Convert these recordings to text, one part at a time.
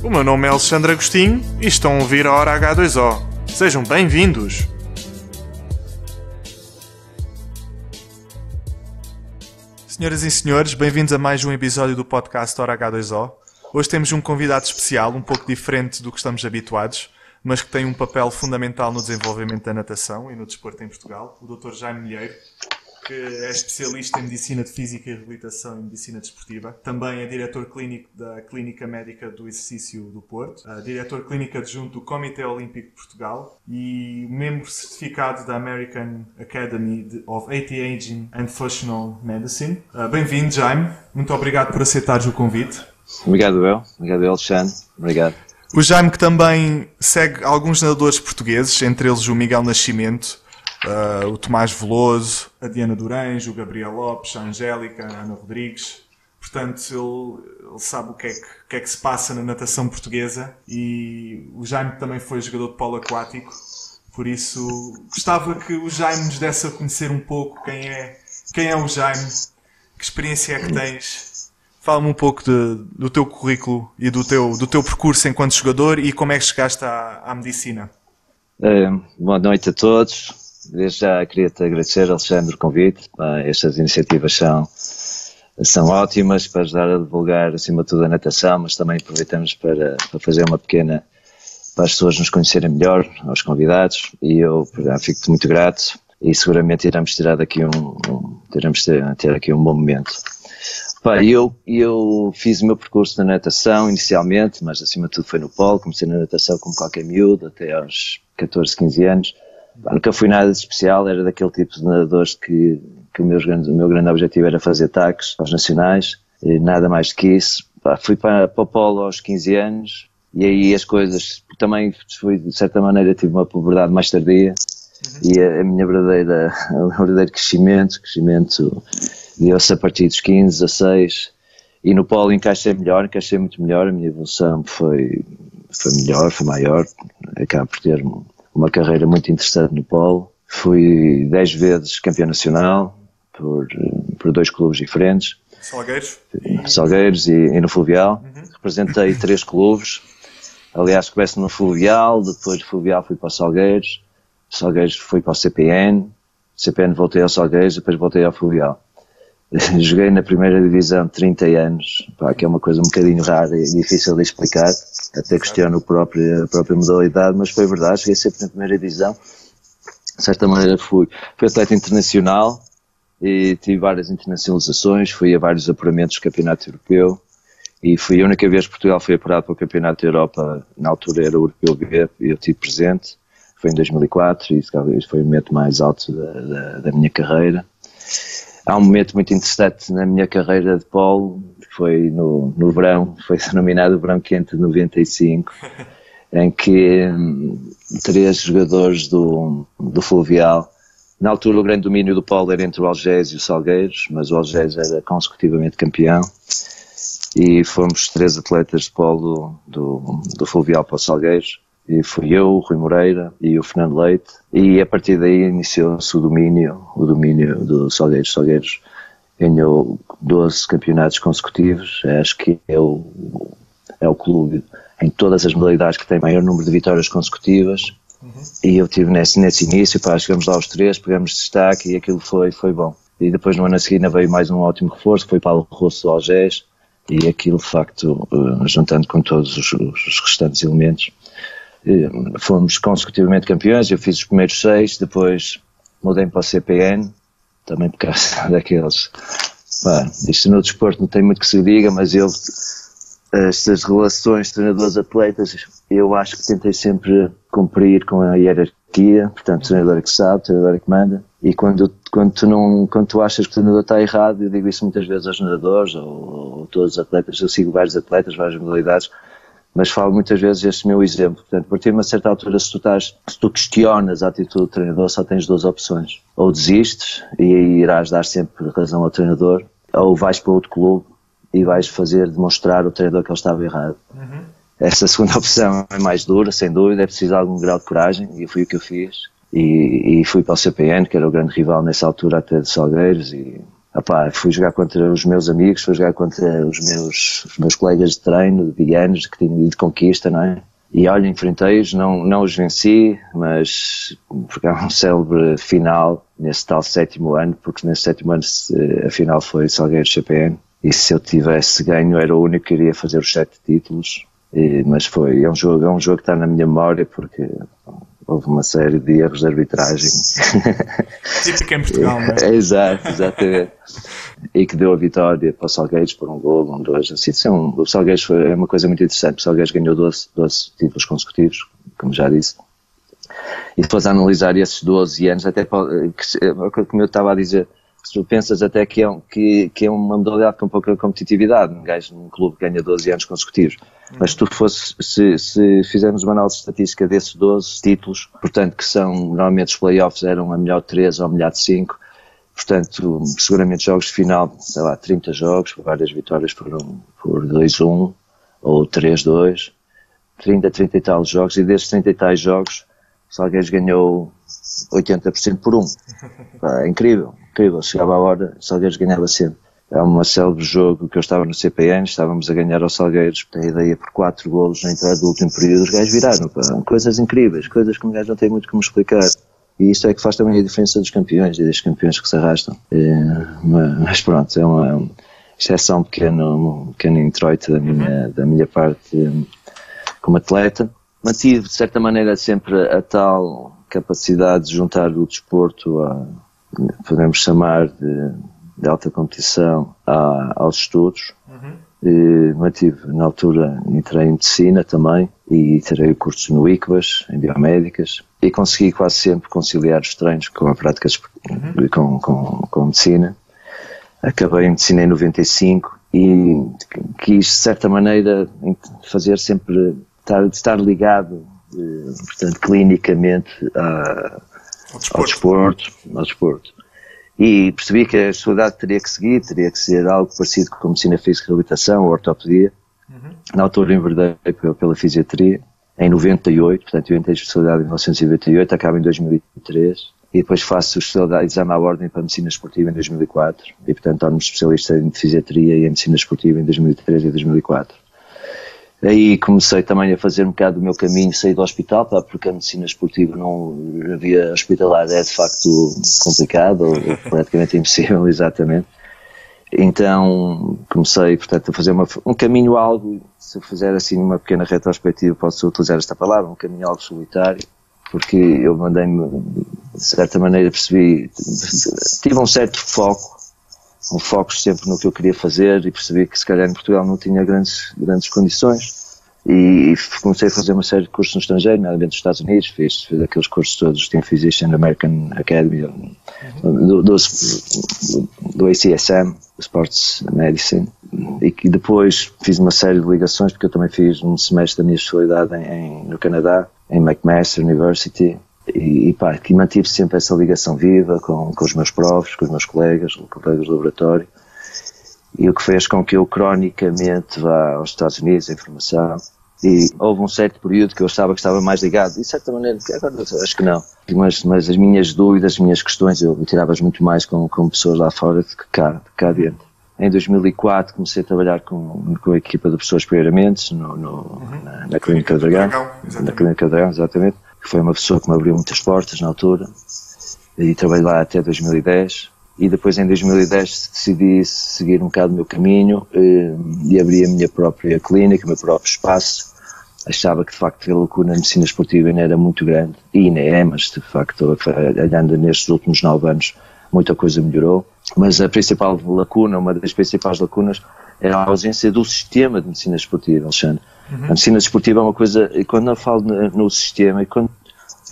O meu nome é Alexandre Agostinho e estão a ouvir a Hora H2O. Sejam bem-vindos! Senhoras e senhores, bem-vindos a mais um episódio do podcast Hora H2O. Hoje temos um convidado especial, um pouco diferente do que estamos habituados, mas que tem um papel fundamental no desenvolvimento da natação e no desporto em Portugal, o Dr. Jaime Milheiro, que é especialista em Medicina de Física e Reabilitação e Medicina Desportiva. Também é diretor clínico da Clínica Médica do Exercício do Porto, diretor clínico adjunto do Comitê Olímpico de Portugal e membro certificado da American Academy of Anti-Aging and Functional Medicine. Bem-vindo, Jaime. Muito obrigado por aceitares o convite. Obrigado, eu. Obrigado, Alexandre. Obrigado. O Jaime, que também segue alguns nadadores portugueses, entre eles o Miguel Nascimento, o Tomás Veloso, a Diana Durães, o Gabriel Lopes, a Angélica, a Ana Rodrigues. Portanto, ele sabe o que é que se passa na natação portuguesa, e o Jaime também foi jogador de polo aquático. Por isso, gostava que o Jaime nos desse a conhecer um pouco quem é o Jaime, que experiência é que tens. Fala-me um pouco do teu currículo e do teu percurso enquanto jogador e como é que chegaste à medicina. Boa noite a todos. Desde já queria-te agradecer, Alexandre, o convite. Estas iniciativas são ótimas para ajudar a divulgar, acima de tudo, a natação, mas também aproveitamos para fazer uma pequena, para as pessoas nos conhecerem melhor, aos convidados, e eu fico-te muito grato e seguramente iremos tirar daqui ter aqui um bom momento. Eu fiz o meu percurso na natação inicialmente, mas acima de tudo foi no polo. Comecei na natação como qualquer miúdo, até aos 14, 15 anos. Nunca fui nada de especial, era daquele tipo de nadadores que o meu grande objetivo era fazer taques aos nacionais, e nada mais do que isso. Fui para o polo aos 15 anos e aí as coisas, também fui, de certa maneira, tive uma puberdade mais tardia, e o meu verdadeiro crescimento deu-se a partir dos 15, 16, e no polo encaixei muito melhor, a minha evolução foi melhor, foi maior, acabo por ter uma carreira muito interessante no polo. Fui 10 vezes campeão nacional por 2 clubes diferentes. Salgueiros e no Fluvial. Representei 3 clubes. Aliás, comecei no Fluvial, depois do Fluvial fui para o Salgueiros fui para o CPN voltei ao Salgueiros, depois voltei ao Fluvial. Joguei na primeira divisão 30 anos, que é uma coisa um bocadinho rara e difícil de explicar, até questiono a própria modalidade, mas foi verdade, joguei sempre na primeira divisão. De certa maneira fui atleta internacional e tive várias internacionalizações, fui a vários apuramentos do Campeonato Europeu e fui a única vez que Portugal foi apurado para o Campeonato da Europa, na altura era o Europeu B, e eu estive presente, foi em 2004 e isso foi o momento mais alto da minha carreira. Há um momento muito interessante na minha carreira de polo, que foi no verão, foi denominado o Verão Quente de 95, em que 3 jogadores do Fluvial, na altura o grande domínio do polo era entre o Algés e o Salgueiros, mas o Algés era consecutivamente campeão, e fomos 3 atletas de polo do Fluvial para o Salgueiros. E fui eu, o Rui Moreira e o Fernando Leite, e a partir daí iniciou-se o domínio do Salgueiros. Salgueiros ganhou 12 campeonatos consecutivos, acho que é o clube em todas as modalidades que tem maior número de vitórias consecutivas, e eu tive nesse início, chegamos lá aos 3, pegamos destaque e aquilo foi bom. E depois no ano a seguir veio mais um ótimo reforço, que foi Paulo Rosso do Algés, e aquilo de facto, juntando com todos os restantes elementos, fomos consecutivamente campeões. Eu fiz os primeiros 6, depois mudei para o CPN, também por causa daqueles... isto no desporto não tem muito que se diga, mas estas relações treinadores-atletas, eu acho que tentei sempre cumprir com a hierarquia, portanto, o treinador é que sabe, o treinador é que manda, e quando tu achas que o treinador está errado, eu digo isso muitas vezes aos nadadores, ou todos os atletas, eu sigo vários atletas, várias modalidades, mas falo muitas vezes este meu exemplo. Portanto, a partir de uma certa altura, se tu questionas a atitude do treinador, só tens 2 opções. Ou desistes, e aí irás dar sempre razão ao treinador, ou vais para outro clube e vais demonstrar ao treinador que ele estava errado. Essa segunda opção é mais dura, sem dúvida, é preciso algum grau de coragem, e foi o que eu fiz. E fui para o CPN, que era o grande rival nessa altura até de Salgueiros, e Epá, fui jogar contra os meus amigos, fui jogar contra os meus colegas de treino, de anos, que tinham ido de conquista, não é? E olha, enfrentei-os, não os venci, mas porque há um célebre final nesse tal 7º ano, porque nesse 7º ano a final foi Salgueiros CPN, e se eu tivesse ganho era o único que iria fazer os 7 títulos, mas é um jogo que está na minha memória, porque houve uma série de erros de arbitragem. Típico em Portugal, não é? Exatamente. E que deu a vitória para o Salgueiros por um golo, 2. Assim, o Salgueiros é uma coisa muito interessante. O Salgueiros ganhou 12 títulos consecutivos, como já disse. E depois a analisar esses 12 anos, até como eu estava a dizer, se tu pensas até que é uma modalidade com pouca competitividade, um gajo num clube ganha 12 anos consecutivos. Mas se fizermos uma análise estatística desses 12 títulos, portanto que são, normalmente os playoffs eram a melhor de 3 ou a melhor de 5, portanto seguramente jogos de final, sei lá, 30 jogos, várias vitórias por 2-1 ou 3-2, 30 e tal jogos, e desses 30 e tais jogos o Salgueiros ganhou 80% por 1. É incrível, chegava a hora, o Salgueiros ganhava sempre. É um célebre jogo que eu estava no CPN, estávamos a ganhar ao Salgueiros, a ideia por 4 golos na entrada do último período, os gajos viraram, pá. Coisas incríveis, coisas que um gajo não tem muito como explicar. E isto é que faz também a diferença dos campeões e dos campeões que se arrastam. Mas pronto, é uma exceção um pequeno introito da minha parte como atleta. Mantive, de certa maneira, sempre a tal capacidade de juntar o desporto podemos chamar de alta competição aos estudos. Mantive, na altura, entrei em medicina também e tirei cursos no ICBAS, em biomédicas, e consegui quase sempre conciliar os treinos com a prática com medicina. Acabei em medicina em 95 e quis, de certa maneira, fazer sempre, estar ligado, portanto, clinicamente ao desporto. E percebi que a especialidade teria que ser algo parecido com medicina física e reabilitação ou ortopedia. Na altura enverdei pela fisiatria, em 98, portanto eu entrei em especialidade em 1998, acabo em 2003, e depois faço exame à ordem para medicina esportiva em 2004, e portanto torno-me especialista em fisiatria e em medicina esportiva em 2003 e 2004. Aí comecei também a fazer um bocado do meu caminho, saí do hospital, porque a medicina esportiva não havia hospitalar, é de facto complicado, ou praticamente impossível, exatamente. Então comecei, portanto, a fazer um caminho algo, se eu fizer assim uma pequena retrospectiva, posso utilizar esta palavra, um caminho algo solitário, porque eu mandei-me, de certa maneira percebi, tive um certo foco sempre no que eu queria fazer, e percebi que se calhar em Portugal não tinha grandes condições, e comecei a fazer uma série de cursos no estrangeiro, nomeadamente nos Estados Unidos, fiz aqueles cursos todos, Team Physician, American Academy, do ACSM, Sports Medicine, e que depois fiz uma série de ligações, porque eu também fiz um semestre da minha especialidade no Canadá, em McMaster University, e que mantive sempre essa ligação viva com os meus profs, com os meus colegas de laboratório, e o que fez com que eu cronicamente vá aos Estados Unidos em formação. E houve um certo período que eu achava que estava mais ligado, e de certa maneira, agora acho que não, mas as minhas dúvidas, as minhas questões, eu tirava-as muito mais com pessoas lá fora do que cá dentro. Em 2004 comecei a trabalhar com a equipa de professores primeiramente na Clínica Dragão, exatamente, que foi uma pessoa que me abriu muitas portas na altura, e trabalhei lá até 2010, e depois em 2010 decidi seguir um bocado o meu caminho e abri a minha própria clínica, o meu próprio espaço. Achava que de facto a lacuna na medicina esportiva ainda era muito grande, e ainda é, mas de facto, olhando nestes últimos 9 anos, muita coisa melhorou. Mas a principal lacuna, uma das principais lacunas, era a ausência do sistema de medicina esportiva, Alexandre. A medicina esportiva é uma coisa, e quando eu falo no sistema,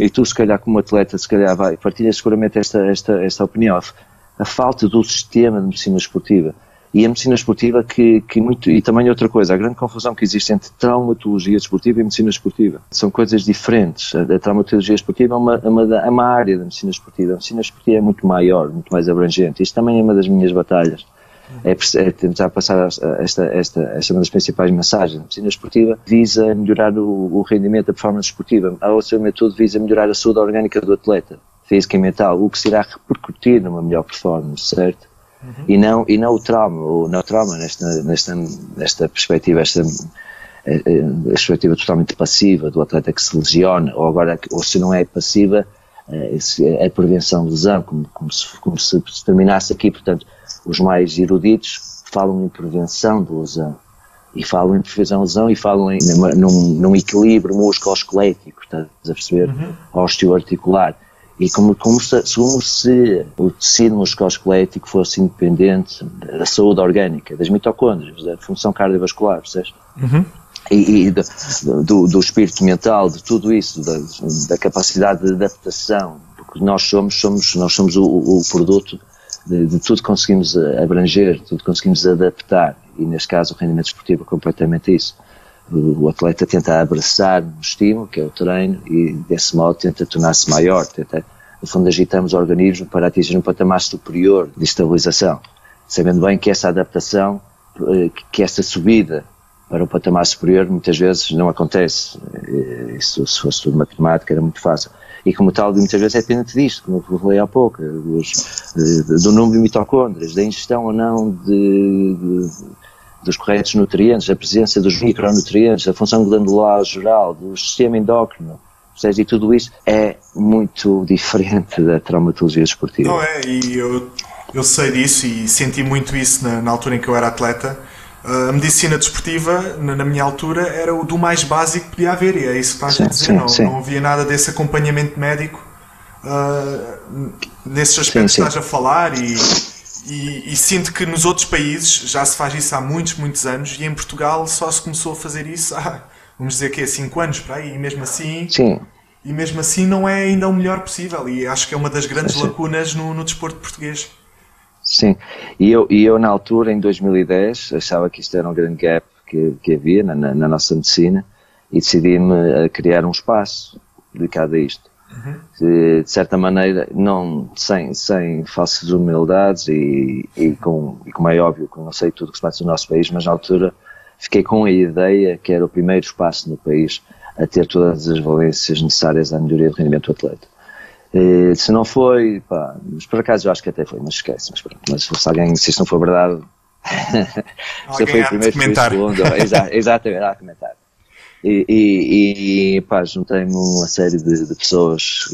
e tu se calhar como atleta, se calhar partilhas seguramente esta opinião, a falta do sistema de medicina esportiva. E a medicina esportiva e também outra coisa, a grande confusão que existe entre traumatologia desportiva e medicina esportiva. São coisas diferentes. A traumatologia esportiva é uma área da medicina esportiva. A medicina esportiva é muito maior, muito mais abrangente. Isto também é uma das minhas batalhas. É tentar passar esta é uma das principais mensagens. A medicina esportiva visa melhorar o rendimento da performance esportiva. Ao seu método visa melhorar a saúde orgânica do atleta, física e mental, o que se irá repercutir numa melhor performance, certo? e não o trauma, nesta perspectiva, a perspectiva totalmente passiva do atleta que se lesiona, ou se não é passiva, a prevenção de lesão, como se terminasse aqui. Portanto, os mais eruditos falam em prevenção de lesão, e falam em prevenção de lesão, e falam num equilíbrio musculoesquelético, estás a perceber? Osteoarticular. E como se o tecido musculoesquelético fosse independente da saúde orgânica, das mitocôndrias, da função cardiovascular, percebes? E do espírito mental, de tudo isso, da capacidade de adaptação, porque nós somos o produto de tudo que conseguimos abranger, tudo que conseguimos adaptar, e neste caso o rendimento esportivo é completamente isso. O atleta tenta abraçar o estímulo, que é o treino, e desse modo tenta tornar-se maior, no fundo agitamos o organismo para atingir um patamar superior de estabilização, sabendo bem que essa adaptação, que essa subida para o patamar superior muitas vezes não acontece. Isso, se fosse tudo matemática, era muito fácil. E como tal, muitas vezes é dependente disto, como eu falei há pouco, do número de mitocôndrias, da ingestão ou não dos corretos nutrientes, da presença dos micronutrientes, da função glandular geral, do sistema endócrino, e tudo isso é muito diferente da traumatologia esportiva. Não é, e eu sei disso e senti muito isso na altura em que eu era atleta. A medicina desportiva, na minha altura, era o do mais básico que podia haver, e é isso que estás a dizer. Não havia nada desse acompanhamento médico nesses aspectos que estás a falar, e sinto que nos outros países já se faz isso há muitos anos, e em Portugal só se começou a fazer isso há, vamos dizer que é 5 anos para aí, e mesmo assim não é ainda o melhor possível, e acho que é uma das grandes lacunas no desporto português. Sim, e eu na altura, em 2010, achava que isto era um grande gap que havia na nossa medicina, e decidi-me a criar um espaço dedicado a isto. De certa maneira, sem falsas humildades, e como é óbvio que eu não sei tudo o que se passa no nosso país, mas na altura fiquei com a ideia que era o primeiro espaço no país a ter todas as valências necessárias à melhoria do rendimento do atleta. Se não foi, mas por acaso eu acho que até foi, mas esquece, mas se isto não for verdade, se foi o primeiro, foi o segundo, exatamente, a comentar. Juntei-me uma série de pessoas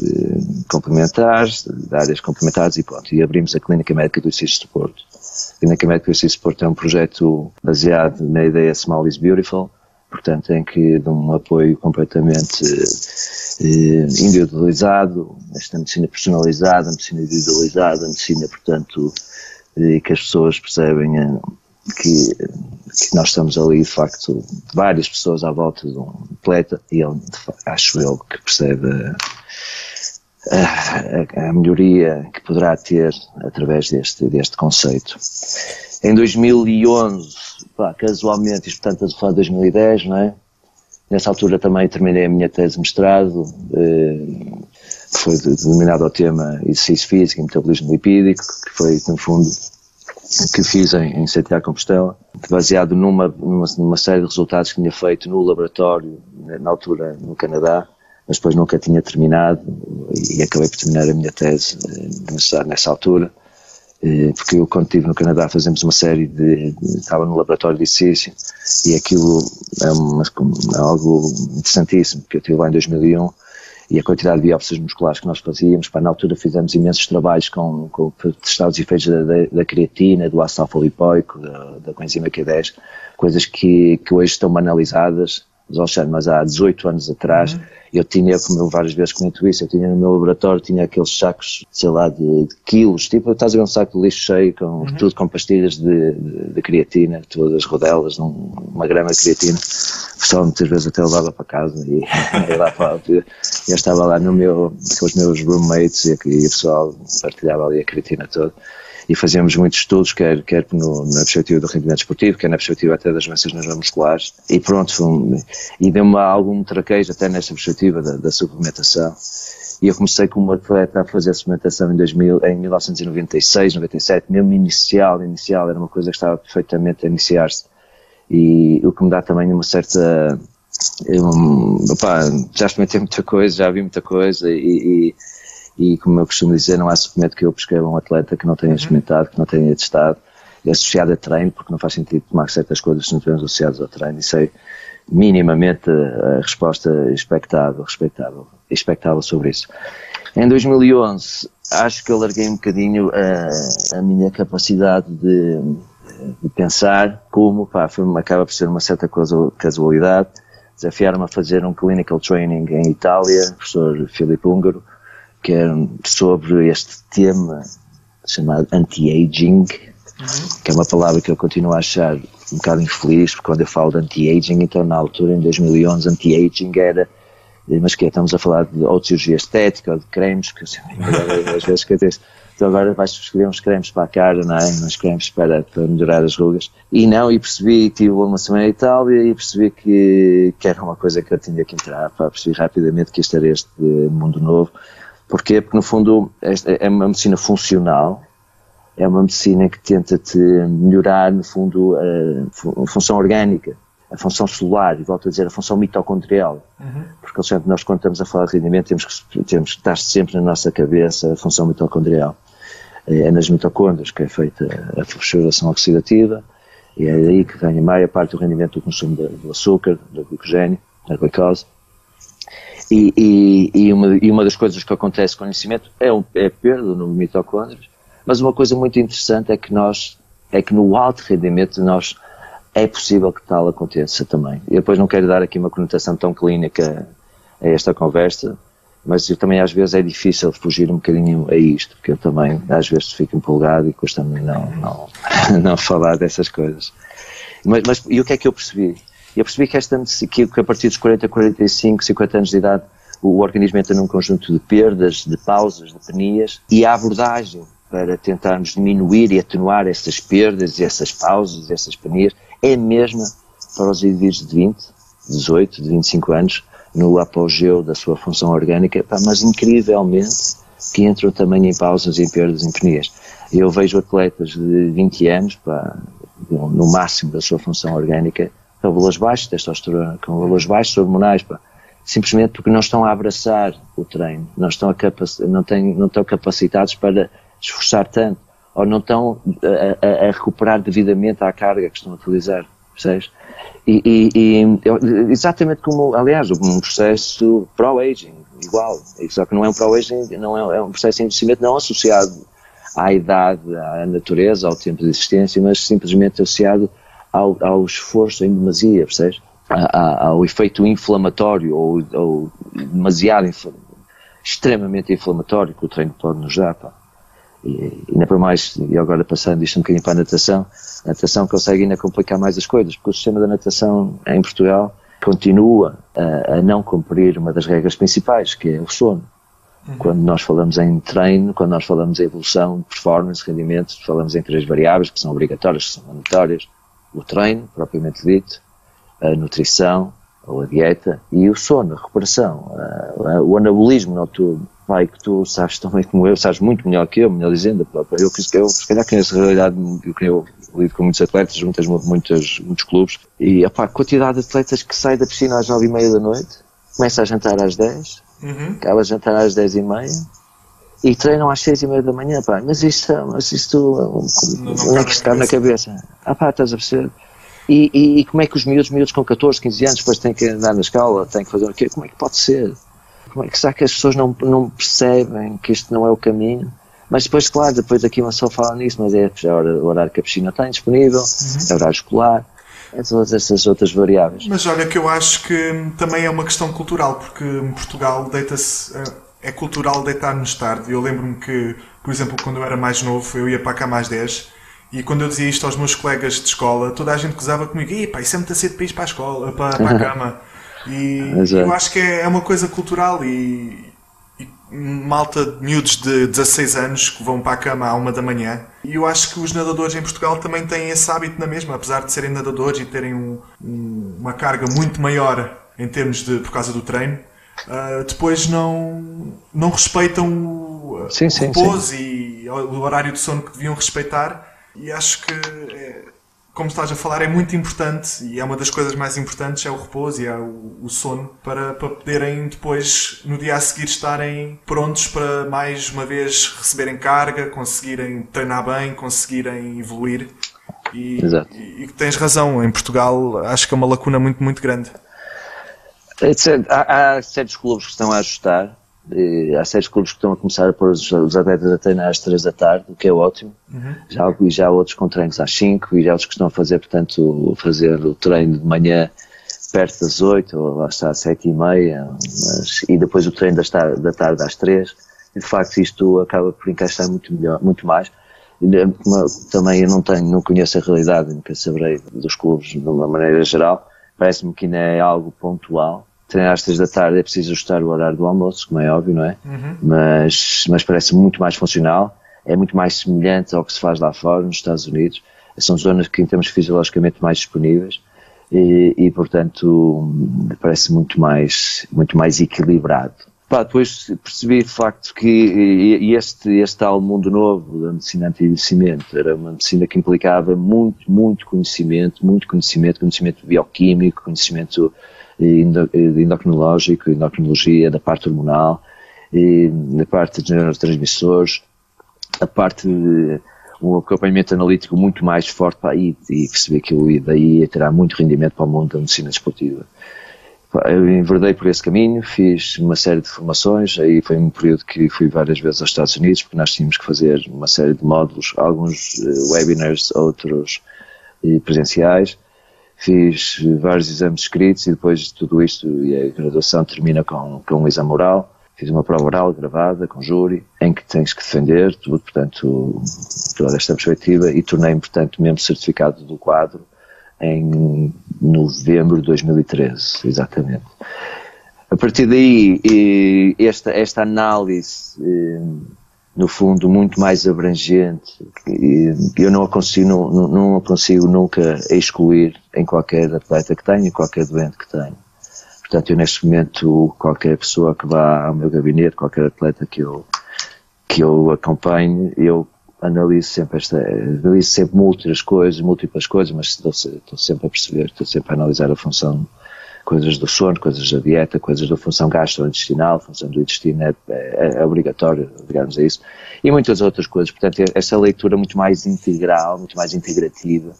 complementares, de áreas complementares, e pronto, e abrimos a Clínica Médica do Exercício de Porto. A Clínica Médica do Exercício de Porto é um projeto baseado na ideia Small is Beautiful, portanto, em que de um apoio completamente individualizado, esta medicina personalizada, a medicina individualizada, a medicina, portanto, que as pessoas percebem que nós estamos ali, de facto, várias pessoas à volta de um atleta, e ele, acho eu, que percebe a melhoria que poderá ter através deste conceito. Em 2011, casualmente, isto portanto estamos a falar de 2010, não é? Nessa altura também terminei a minha tese de mestrado, que foi denominado ao tema exercício físico e metabolismo lipídico, que foi, no fundo, que fiz em Santiago de Compostela, baseado numa série de resultados que tinha feito no laboratório, na altura no Canadá, mas depois nunca tinha terminado, e acabei por terminar a minha tese nessa altura, porque eu, quando estive no Canadá, fazemos uma série estava no laboratório de exercício, e aquilo é algo interessantíssimo, porque eu estive lá em 2001, e a quantidade de biópsias musculares que nós fazíamos, na altura fizemos imensos trabalhos com testar os efeitos da creatina, do ácido alfa-lipoico, da coenzima Q10, coisas que hoje estão banalizadas, mas há 18 anos atrás, eu tinha, como eu várias vezes comento isso, eu tinha no meu laboratório, tinha aqueles sacos, sei lá, de quilos, tipo, estás a ver um saco de lixo cheio, tudo com pastilhas de creatina, todas as rodelas, uma grama de creatina, o pessoal muitas vezes até levava para casa, e eu estava lá com os meus roommates, e o pessoal partilhava ali a creatina toda. E fazíamos muitos estudos, quer na perspectiva do rendimento esportivo, quer na perspectiva até das doenças neuromusculares, e pronto, e deu-me algum traquejo até nesta perspectiva da suplementação. E eu comecei como atleta a fazer a suplementação em 1996, 97, mesmo inicial, era uma coisa que estava perfeitamente a iniciar-se, e o que me dá também uma certa... já experimentei muita coisa, já vi muita coisa, e e como eu costumo dizer, não há suplemento que eu prescreva a um atleta que não tenha experimentado, que não tenha testado, associado a treino, porque não faz sentido tomar certas coisas se não estivermos associados ao treino. Isso é minimamente a resposta expectável sobre isso. Em 2011, acho que eu larguei um bocadinho a minha capacidade de pensar como, acaba por ser uma certa casualidade. Desafiaram-me a fazer um clinical training em Itália, o professor Filipe Húngaro, que era sobre este tema chamado anti-aging, que é uma palavra que eu continuo a achar um bocado infeliz, porque quando eu falo de anti-aging, então na altura, em 2011, anti-aging era, mas que estamos a falar de ou de cirurgia estética ou de cremes, que eu sempre às vezes que eu disse, então agora vais escolher uns cremes para a cara, não é? Uns cremes para melhorar as rugas. E percebi, tive uma semana em Itália e percebi que era uma coisa que eu tinha que entrar, percebi rapidamente que isto era este mundo novo. Porquê? Porque no fundo é uma medicina funcional, é uma medicina que tenta-te melhorar, no fundo, a função orgânica, a função celular, e volto a dizer, a função mitocondrial. Porque sempre nós, quando estamos a falar de rendimento, temos que estar sempre na nossa cabeça a função mitocondrial. É nas mitocôndrias que é feita a fosforilação oxidativa, e é daí que vem a maior parte do rendimento do consumo do açúcar, do glicogênio, da glicose. E uma das coisas que acontece com o envelhecimento é a perda no mitocôndrios, mas uma coisa muito interessante é que no alto rendimento é possível que tal aconteça também. Eu depois não quero dar aqui uma conotação tão clínica a esta conversa, mas eu também às vezes é difícil fugir um bocadinho a isto, porque eu também às vezes fico empolgado e custa-me não falar dessas coisas. Mas e o que é que eu percebi? Eu percebi que a partir dos 40, 45, 50 anos de idade o organismo entra num conjunto de perdas, de pausas, de penias, e a abordagem para tentarmos diminuir e atenuar essas perdas, essas pausas, essas penias, é a mesma para os indivíduos de 20, 18, de 25 anos, no apogeu da sua função orgânica, mas incrivelmente que entram também em pausas, em perdas, em penias. Eu vejo atletas de 20 anos, no máximo da sua função orgânica, com valores baixos de testosterona, com valores baixos hormonais, simplesmente porque não estão a abraçar o treino, não estão capacitados para esforçar tanto, ou não estão a recuperar devidamente a carga que estão a utilizar, percebes? Exatamente como, aliás, um processo pro-aging, igual, só que não é um pro-aging, é um processo de envelhecimento não associado à idade, à natureza, ao tempo de existência, mas simplesmente associado ao esforço em demasia, percebes? Ao efeito inflamatório ou demasiado extremamente inflamatório que o treino pode nos dar, E ainda para mais, e agora passando isto um bocadinho para a natação consegue ainda complicar mais as coisas, porque o sistema da natação em Portugal continua a não cumprir uma das regras principais, que é o sono. Quando nós falamos em treino, quando nós falamos em evolução, performance, rendimento, falamos em 3 variáveis que são obrigatórias, que são mandatórias: o treino, propriamente dito, a nutrição, ou a dieta, e o sono, a recuperação, o anabolismo noturno. Que tu sabes também como eu, sabes muito melhor que eu, melhor dizendo, eu se calhar conheço a realidade, eu lido com muitos atletas, muitos clubes, e a quantidade de atletas que saem da piscina às 9h30 da noite, começa a jantar às 10, acaba a jantar às 10h30, e treinam às 6h30 da manhã, mas isto não é que isto cabe na cabeça? Estás a perceber? E como é que os miúdos com 14, 15 anos depois têm que andar na escola, têm que fazer o quê? Como é que pode ser? Como é que será que as pessoas não percebem que isto não é o caminho? Mas depois, claro, depois aqui uma pessoa fala nisso, mas é o horário que a piscina tem disponível, é o horário escolar, é todas essas outras variáveis. Mas olha que eu acho que também é uma questão cultural, porque em Portugal é cultural deitar-nos tarde. Eu lembro-me que, por exemplo, quando eu era mais novo, eu ia para a cama às 10, e quando eu dizia isto aos meus colegas de escola, toda a gente gozava comigo: isso é muito cedo para ir para a escola, para a cama. E eu acho que é uma coisa cultural, e malta de miúdos de 16 anos que vão para a cama à 1 da manhã, e eu acho que os nadadores em Portugal também têm esse hábito na mesma, apesar de serem nadadores e terem uma carga muito maior em termos de, por causa do treino, depois não respeitam o repouso e o horário de sono que deviam respeitar, e acho que como estás a falar, é muito importante e é uma das coisas mais importantes, é o repouso e é o sono para poderem depois, no dia a seguir, estarem prontos para mais uma vez receberem carga, conseguirem treinar bem, conseguirem evoluir. E tens razão, em Portugal acho que é uma lacuna muito, muito grande. Há certos clubes que estão a ajustar, há certos clubes que estão a começar a pôr os atletas a treinar às 3 da tarde, o que é ótimo. Já há outros com treinos às 5 e já há outros que estão a fazer, portanto, fazer o treino de manhã perto das 8 ou lá está às 7h30, e depois o treino da tarde às 3. E de facto isto acaba por encaixar muito mais. Também eu não conheço a realidade, nunca saberei dos clubes de uma maneira geral. Parece-me que ainda é algo pontual. Treinar às 3 da tarde é preciso ajustar o horário do almoço, como é óbvio, não é? Mas parece muito mais funcional, é muito mais semelhante ao que se faz lá fora, nos Estados Unidos. São zonas que temos fisiologicamente mais disponíveis e portanto, parece muito mais equilibrado. Depois percebi de facto que este tal mundo novo da medicina anti-envelhecimento era uma medicina que implicava muito conhecimento bioquímico, conhecimento endocrinológico, endocrinologia, da parte hormonal, da parte de neurotransmissores, a parte um acompanhamento analítico muito mais forte para aí, e percebi que eu daí terá muito rendimento para o mundo da medicina desportiva. Eu enverdei por esse caminho, fiz uma série de formações, aí foi um período que fui várias vezes aos Estados Unidos, porque nós tínhamos que fazer uma série de módulos, alguns webinars, outros presenciais. Fiz vários exames escritos e depois de tudo isto, e a graduação termina com um exame oral. Fiz uma prova oral gravada com júri, em que tens que defender tudo, portanto, toda esta perspectiva, e tornei-me, portanto, membro certificado do quadro em novembro de 2013, exatamente. A partir daí, esta análise, no fundo, muito mais abrangente, eu não a consigo nunca excluir em qualquer atleta que tenha, em qualquer doente que tenha. Portanto, eu neste momento, qualquer pessoa que vá ao meu gabinete, qualquer atleta que eu acompanhe, eu analiso sempre múltiplas coisas, mas estou sempre a perceber, estou sempre a analisar a função, coisas do sono, coisas da dieta, coisas da função gastrointestinal, função do intestino é obrigatório ligarmos a isso, e muitas outras coisas. Portanto, essa leitura muito mais integral, muito mais integrativa,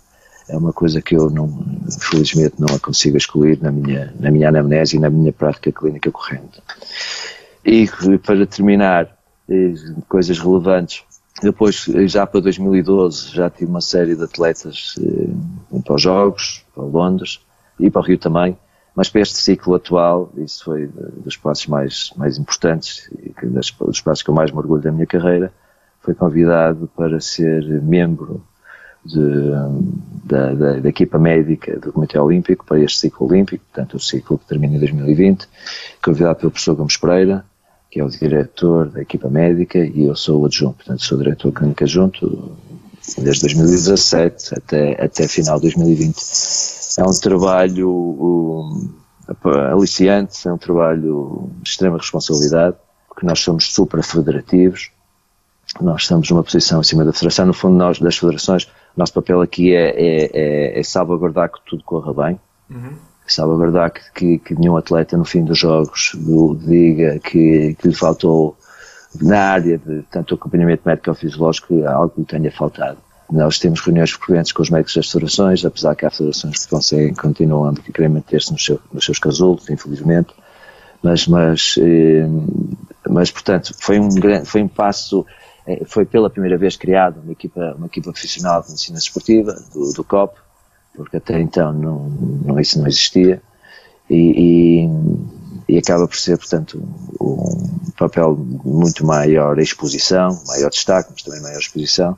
é uma coisa que eu felizmente não a consigo excluir na minha anamnese e na minha prática clínica corrente. E para terminar, coisas relevantes. Depois, já para 2012, já tive uma série de atletas para os Jogos, para Londres e para o Rio também, mas para este ciclo atual, isso foi dos passos mais importantes e dos passos que eu mais me orgulho da minha carreira, fui convidado para ser membro da equipa médica do Comitê Olímpico para este ciclo olímpico, portanto o ciclo que termina em 2020, convidado pelo professor Gomes Pereira, que é o diretor da equipa médica, e eu sou o adjunto, portanto sou diretor clínico adjunto desde 2017 até final de 2020. É um trabalho aliciante, é um trabalho de extrema responsabilidade, porque nós somos super federativos, nós estamos numa posição acima da federação, no fundo nós das federações, o nosso papel aqui é salvaguardar que tudo corra bem, salvaguardar que nenhum atleta no fim dos jogos diga que lhe faltou na área de tanto acompanhamento médico-fisiológico algo que lhe tenha faltado. Nós temos reuniões frequentes com os médicos das federações, apesar que há federações que continuam a querer manter-se nos seus casulos, infelizmente, mas portanto foi um passo. Foi pela primeira vez criada uma equipa profissional de medicina desportiva, do COP, porque até então isso não existia, e acaba por ser, portanto, um papel muito maior exposição, maior destaque, mas também maior exposição,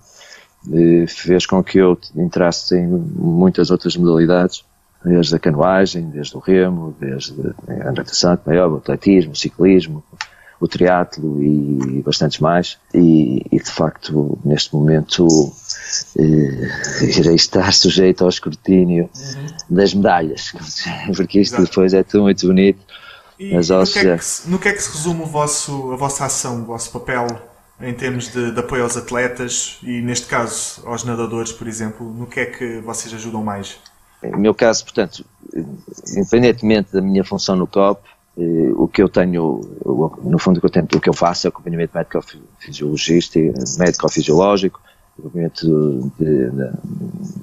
fez com que eu entrasse em muitas outras modalidades, desde a canoagem, desde o remo, desde a natação, o atletismo, o ciclismo, o triatlo e bastantes mais, e de facto neste momento irei estar sujeito ao escrutínio das medalhas, porque isto depois é tudo muito bonito. E no que é que se resume a vossa ação, o vosso papel em termos de apoio aos atletas e, neste caso, aos nadadores, por exemplo? No que é que vocês ajudam mais? No meu caso, portanto, independentemente da minha função no COP, o que eu tenho, no fundo, o que eu faço é acompanhamento médico-fisiológico, acompanhamento de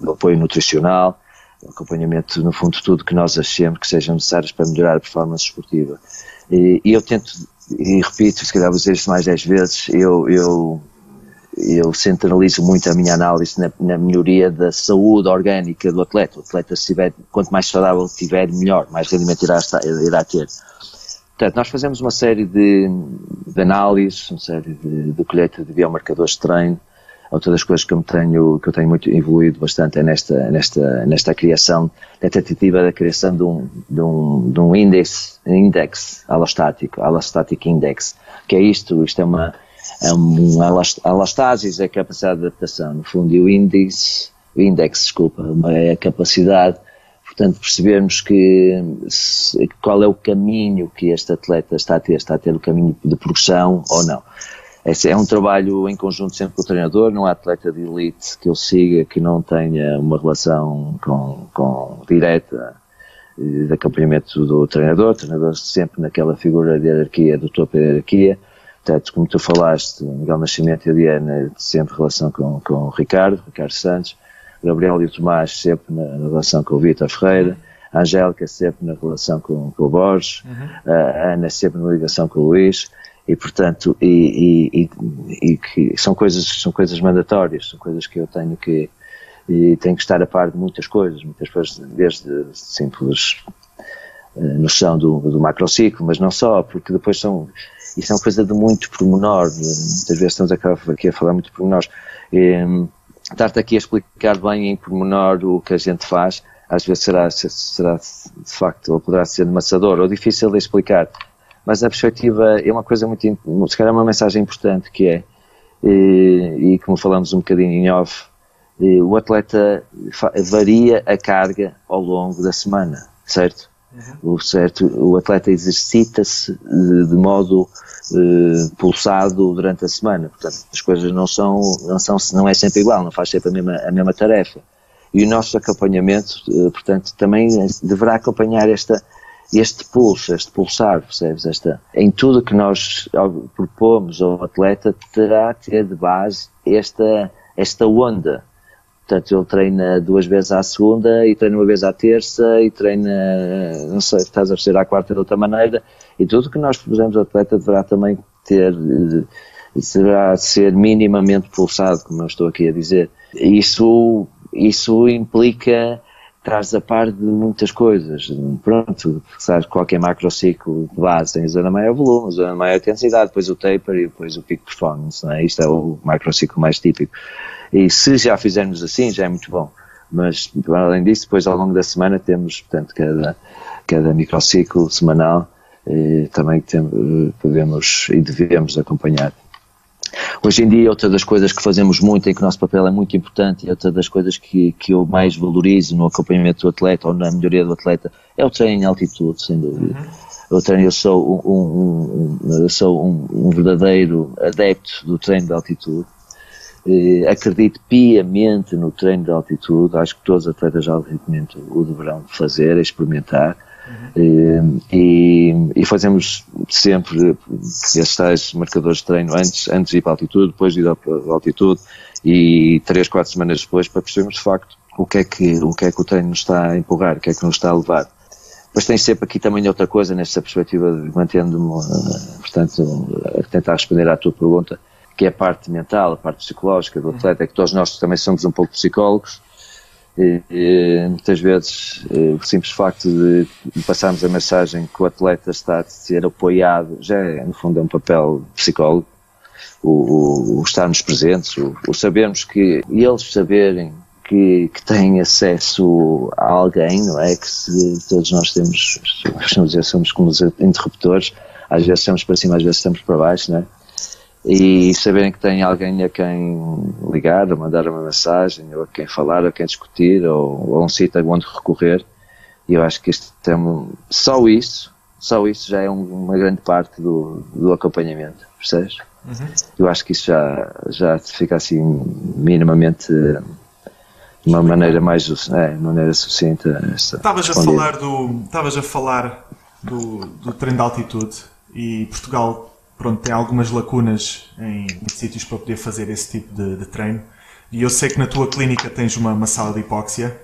apoio nutricional, acompanhamento, no fundo, de tudo que nós achemos que sejam necessários para melhorar a performance esportiva. E eu tento, e repito, se calhar vou dizer isto mais 10 vezes, eu centralizo muito a minha análise na melhoria da saúde orgânica do atleta. O atleta, quanto mais saudável estiver, melhor, mais rendimento irá ter. Portanto, nós fazemos uma série de análises, uma série de colheita de biomarcadores de treino. Outra das coisas que eu tenho muito evoluído bastante é nesta criação, na tentativa da criação de um index alostático, allostatic index, que é isto é uma alostásis, é a capacidade de adaptação, no fundo, e o index, é a capacidade, portanto, percebermos qual é o caminho que este atleta está a ter o caminho de progressão ou não. Esse é um trabalho em conjunto sempre com o treinador, não há atleta de elite que eu siga que não tenha uma relação direta de acompanhamento do treinador, sempre naquela figura de hierarquia, do topo da hierarquia. Portanto, como tu falaste, Miguel Nascimento e a Diana, sempre relação com o Ricardo Santos, Gabriel e o Tomás sempre na relação com o Vítor Ferreira, a Angélica sempre na relação com o Borges, a Ana sempre na ligação com o Luís. E, portanto, que são coisas mandatórias, são coisas que eu tenho que estar a par de muitas coisas, desde simples noção do macrociclo, mas não só, porque depois isso é uma coisa de muito pormenor, muitas vezes estamos aqui a falar muito pormenores. Estar-te aqui a explicar bem em pormenor o que a gente faz, às vezes será de facto, ou poderá ser amassador, ou difícil de explicar. Mas a perspectiva é uma coisa muito, se calhar uma mensagem importante que é, e como falamos um bocadinho em off, o atleta varia a carga ao longo da semana, certo? O atleta exercita-se de modo pulsado durante a semana, portanto as coisas não é sempre igual, não faz sempre a mesma tarefa. E o nosso acompanhamento, portanto, também deverá acompanhar este pulso, este pulsar, percebes? Em tudo que nós propomos ao atleta terá de ter de base esta onda. Portanto, ele treina 2 vezes à segunda e treina 1 vez à terça e treina, não sei, estás a perceber, à quarta de outra maneira, e tudo que nós propusemos ao atleta deverá também deverá ser minimamente pulsado, como eu estou aqui a dizer. Isso implica estás a par de muitas coisas. Pronto, sabes, qualquer macrociclo de base tem a zona maior volume, a zona maior intensidade, depois o taper e depois o peak performance, não é? Isto é o macrociclo mais típico. E se já fizermos assim, já é muito bom. Mas, além disso, depois ao longo da semana temos, portanto, cada microciclo semanal também podemos e devemos acompanhar. Hoje em dia, outra das coisas que fazemos muito, em que o nosso papel é muito importante, e outra das coisas que eu mais valorizo no acompanhamento do atleta ou na melhoria do atleta, é o treino em altitude, sem dúvida. Eu sou um verdadeiro adepto do treino de altitude. Acredito piamente no treino de altitude, acho que todos os atletas de alto rendimento o deverão fazer, experimentar. E fazemos sempre esses tais marcadores de treino antes de ir para a altitude, depois de ir para a altitude e 3-4 semanas depois, para percebermos de facto o que é que o treino nos está a empurrar, o que é que nos está a levar. Depois tem sempre aqui também outra coisa nesta perspectiva, mantendo-me, portanto, a tentar responder à tua pergunta, que é a parte mental, a parte psicológica do atleta, é que todos nós também somos um pouco psicólogos. Muitas vezes o simples facto de passarmos a mensagem que o atleta está a ser apoiado já é, no fundo, é um papel psicólogo, o estarmos presentes, o sabermos que eles saberem que têm acesso a alguém, não é? Que todos nós temos, vamos dizer, somos como os interruptores, às vezes estamos para cima, às vezes estamos para baixo, não é? E saberem que tem alguém a quem ligar, a mandar uma mensagem, ou a quem falar, a quem discutir, ou a um sítio onde recorrer. E eu acho que isto só isso já é uma grande parte do acompanhamento, percebes? Eu acho que isso já fica assim minimamente de uma maneira mais maneira sucinta. Estavas a falar do treino de altitude e Portugal, pronto, tem algumas lacunas em sítios para poder fazer esse tipo de treino. E eu sei que na tua clínica tens uma sala de hipóxia.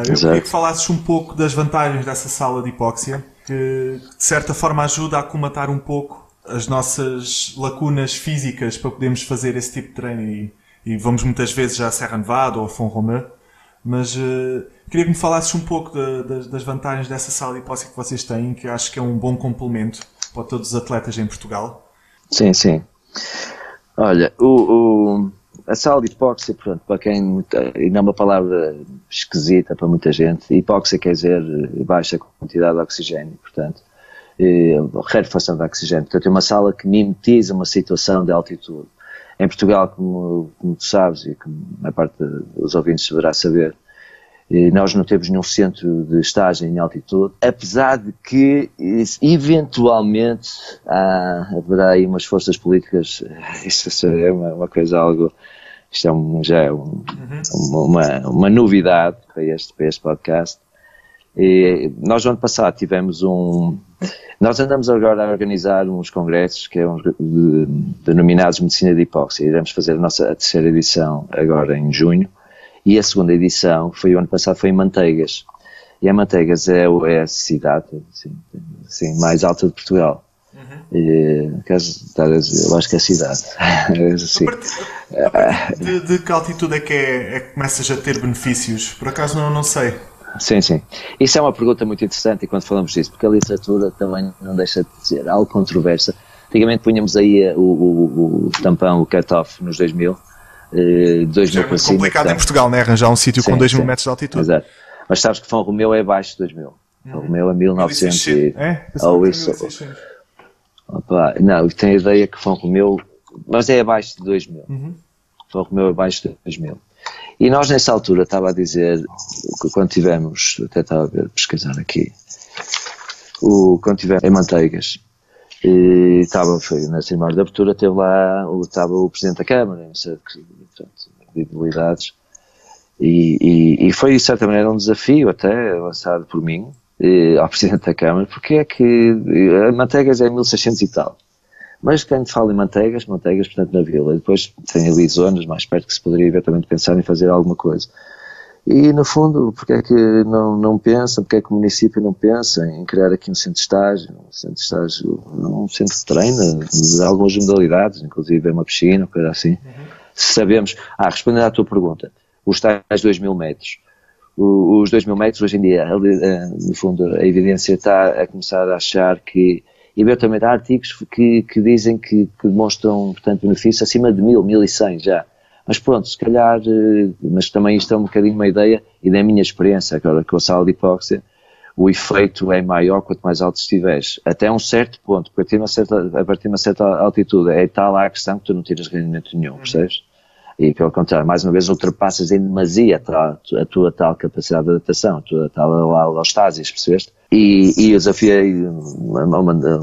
Eu queria que falasses um pouco das vantagens dessa sala de hipóxia, que de certa forma ajuda a acomatar um pouco as nossas lacunas físicas para podermos fazer esse tipo de treino. E vamos muitas vezes à Serra Nevada ou a Font-Romeu, mas queria que me falasses um pouco das vantagens dessa sala de hipóxia que vocês têm, que eu acho que é um bom complemento para todos os atletas em Portugal. Sim. Olha, a sala de hipóxia, pronto, para quem, ainda é uma palavra esquisita para muita gente, hipóxia quer dizer baixa quantidade de oxigênio, portanto, rarefação de oxigênio. Portanto, é uma sala que mimetiza uma situação de altitude. Em Portugal, como tu sabes, e como a parte dos ouvintes deverá saber, nós não temos nenhum centro de estágio em altitude, apesar de que, eventualmente, haverá aí umas forças políticas, isto é uma coisa algo, isto já é uma novidade para este podcast. E nós, no ano passado, nós andamos agora a organizar uns congressos que denominados Medicina de Hipóxia. Iremos fazer a terceira edição agora em junho. E a segunda edição, que foi o ano passado, foi em Manteigas. E a Manteigas é a cidade assim, mais alta de Portugal. Eu acho que é a cidade. Assim. A partir de que altitude é que começas a ter benefícios? Por acaso não sei. Sim. Isso é uma pergunta muito interessante e quando falamos disso, porque a literatura também não deixa de ser algo controversa. Antigamente punhamos aí o tampão, o cut-off nos 2000. 2000 é muito complicado em Portugal, né? Arranjar um sítio com 2000 metros de altitude. Exato. Mas sabes que Font-Romeu é abaixo de 2000. Font-Romeu é 1900 ou isso. Não, tenho a ideia que Font-Romeu, mas é abaixo de 2000. Font-Romeu é abaixo de 2000. E nós nessa altura, estava a dizer, quando tivemos, até estava a ver, pesquisar aqui, quando tivemos em Manteigas, e foi na cerimónia de abertura, estava o Presidente da Câmara, de habilidades, e foi de certa maneira um desafio até lançado por mim ao Presidente da Câmara, porque é que Manteigas é 1600 e tal, mas quando fala em Manteigas, portanto na Vila, depois tem ali zonas mais perto que se poderia eventualmente pensar em fazer alguma coisa. E, no fundo, porque é que não pensa, porque é que o município não pensa em criar aqui um centro de estágio, um centro de treino de algumas modalidades, inclusive uma piscina, coisa assim. Sabemos, respondendo à tua pergunta, os tais 2000 metros. Os 2000 metros, hoje em dia, no fundo, a evidência está a começar a achar que, eventualmente, há artigos que dizem que demonstram, portanto, benefício acima de 1000, 1100 já. Mas pronto, se calhar, mas também isto é um bocadinho uma ideia, e da minha experiência agora com a sala de hipóxia, o efeito é maior quanto mais alto estiveres. Até um certo ponto, porque a partir de uma certa altitude é tal a questão que tu não tiras rendimento nenhum, percebes? E pelo contrário, mais uma vez ultrapassas em demasia a tua tal capacidade de adaptação, a tua tal alostásis, percebeste? E eu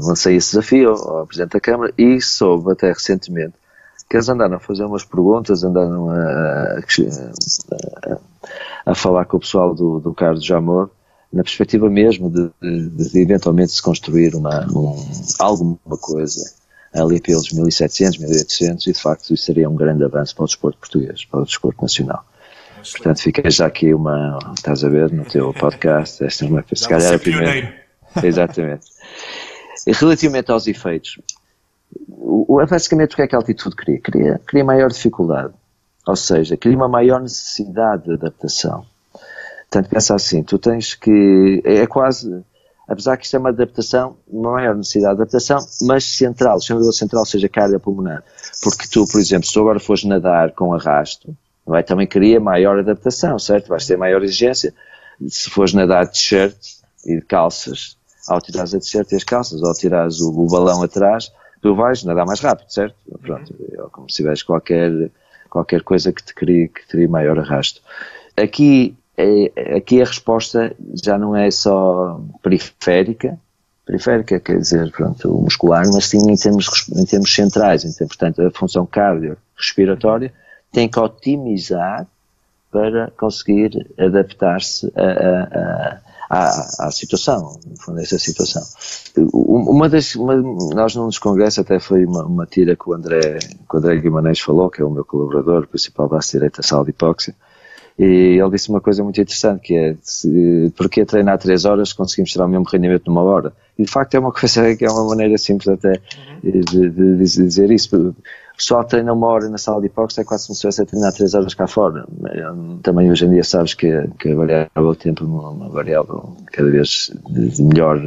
lancei esse desafio ao Presidente da Câmara e soube até recentemente que eles andaram a fazer umas perguntas, andaram a falar com o pessoal do Carlos Jamor, na perspectiva mesmo de eventualmente se construir alguma coisa ali pelos 1700, 1800, e de facto isso seria um grande avanço para o desporto português, para o desporto nacional. Portanto, fica já aqui estás a ver, no teu podcast, esta é se calhar a primeira. Exatamente. E relativamente aos efeitos, basicamente o que é que a altitude cria? Cria maior dificuldade, ou seja, cria uma maior necessidade de adaptação. Portanto, pensa assim, tu tens que, é quase, apesar que isto é uma adaptação, uma maior necessidade de adaptação, mas central, chamamos-a central, ou seja, carga pulmonar, porque tu, por exemplo, se tu agora fores nadar com arrasto, não é? Também cria maior adaptação, certo? Vais ter maior exigência. Se fores nadar de t-shirt e de calças, ao tirares a t-shirt e as calças, ou tirares o balão atrás, tu vais nadar mais rápido, certo? Pronto, é como se tiveres qualquer coisa que te crie maior arrasto. Aqui a resposta já não é só periférica, periférica, quer dizer, pronto, o muscular, mas sim em termos centrais. Então, portanto, a função cardiorrespiratória tem que otimizar para conseguir adaptar-se à situação, no fundo, essa situação. Nós num dos congressos, até foi uma tira que o André Guimarães falou, que é o meu colaborador, principal braço direito da sala de hipóxia, e ele disse uma coisa muito interessante, que é, porque treinar 3 horas conseguimos tirar o mesmo rendimento numa hora? E de facto é uma coisa que é uma maneira simples até de dizer isso. O pessoal treina 1 hora na sala de hipóxia, é quase como se estivesse a treinar 3 horas cá fora. Também hoje em dia sabes que a variável do tempo é uma variável cada vez de melhor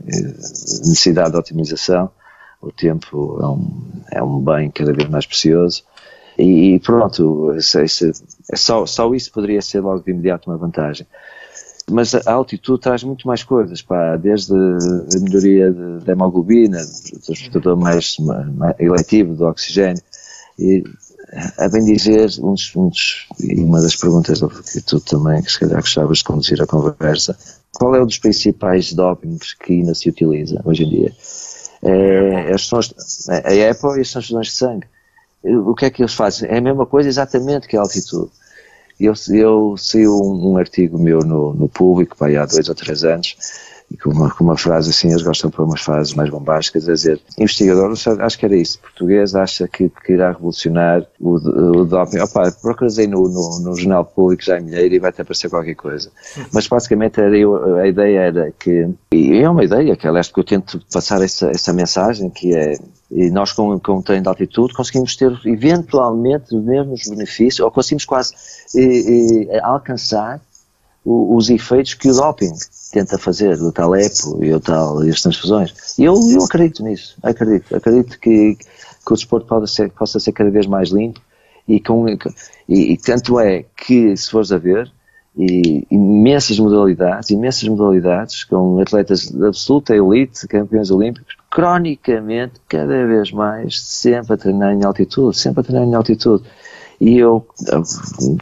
necessidade de otimização. O tempo é um bem cada vez mais precioso. E pronto, só isso poderia ser logo de imediato uma vantagem. Mas a altitude traz muito mais coisas, desde a melhoria da hemoglobina, do transportador mais eletivo do oxigênio. E, a bem dizer, uma das perguntas que tu também, que se calhar gostavas de conduzir a conversa, qual é um dos principais dopings que ainda se utiliza hoje em dia? A EPO e as transfusões de sangue. O que é que eles fazem? É a mesma coisa exatamente que a altitude. Eu saiu um artigo meu no Público, há 2 ou 3 anos, e com uma frase assim, eles gostam de pôr umas frases mais bombásticas, a dizer, investigador, acho que era isso, português acha que irá revolucionar o doping. Procuras aí no Jornal Público, já em Milheiro, e vai até aparecer qualquer coisa. Mas basicamente a ideia era que, e é uma ideia, que aliás que eu tento passar essa mensagem, que é, e nós com um treino de altitude conseguimos ter eventualmente os mesmos benefícios, ou conseguimos quase alcançar os efeitos que o doping tenta fazer, o tal EPO e as transfusões. E eu acredito nisso, acredito que o desporto possa ser cada vez mais limpo, e tanto é que, se fores a ver, imensas modalidades, com atletas de absoluta elite, campeões olímpicos, cronicamente, cada vez mais, sempre a treinar em altitude. E eu,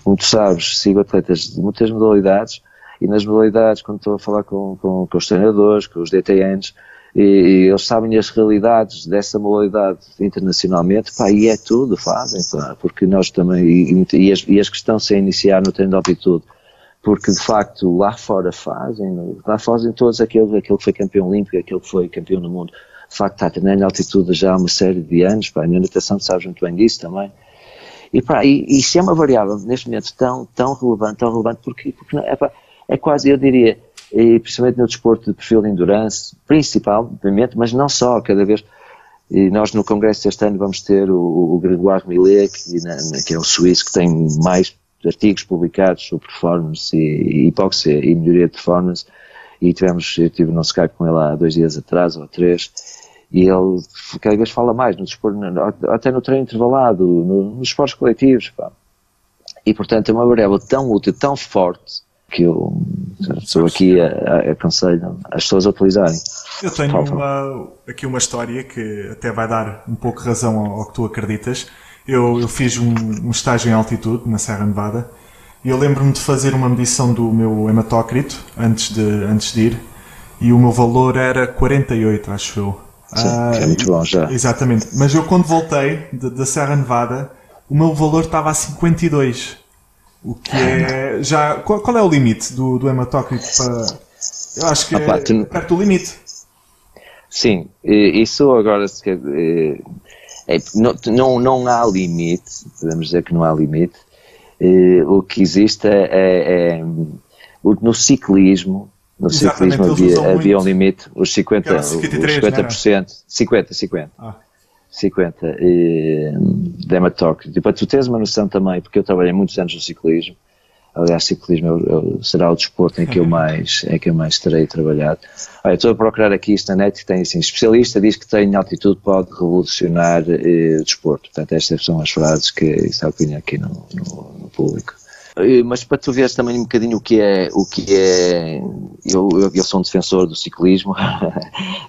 como tu sabes, sigo atletas de muitas modalidades, e nas modalidades, quando estou a falar com os treinadores, com os DTNs, e eles sabem as realidades dessa modalidade internacionalmente, e é tudo, fazem, porque nós também, e as que estão-se a iniciar no treino de altitude, porque de facto lá fora fazem todos aquele que foi campeão olímpico, aquele que foi campeão do mundo, de facto está a treinar em altitude já há uma série de anos, na natação sabes muito bem disso também. E isso é uma variável, neste momento, tão relevante, porque é quase, eu diria, e principalmente no desporto de perfil de endurance, principalmente, mas não só, cada vez. E nós no congresso deste ano vamos ter o Grégoire Millet, que é o suíço que tem mais artigos publicados sobre performance e hipóxia e melhoria de performance, e eu estive no Skype com ele há 2 dias atrás, ou 3, e ele cada vez fala mais no desporto, até no treino intervalado, nos esportes coletivos, E portanto é uma variável tão útil, tão forte, que eu estou aqui aconselho as pessoas a utilizarem. Eu tenho aqui uma história que até vai dar um pouco razão ao que tu acreditas. Eu fiz um estágio em altitude na Serra Nevada, e eu lembro-me de fazer uma medição do meu hematócrito antes de ir, e o meu valor era 48, acho eu. Sim, que é muito bom já. Exatamente. Mas eu, quando voltei da Serra Nevada, o meu valor estava a 52. O que é já... Qual é o limite do hematócrito para... Eu acho que é perto do limite. Sim, isso agora... Não há limite, podemos dizer que não há limite. O que existe no ciclismo... No ciclismo havia um limite, os 50%, 50 de hematócrito. E para tu teres uma noção também, porque eu trabalhei muitos anos no ciclismo, aliás, ciclismo será o desporto em que eu mais terei trabalhado. Olha, estou a procurar aqui isto na net, que tem assim, especialista diz que treino em altitude pode revolucionar o desporto. Portanto, estas são as frases que está opinião aqui no público. Mas para tu veres também um bocadinho o que é eu sou um defensor do ciclismo,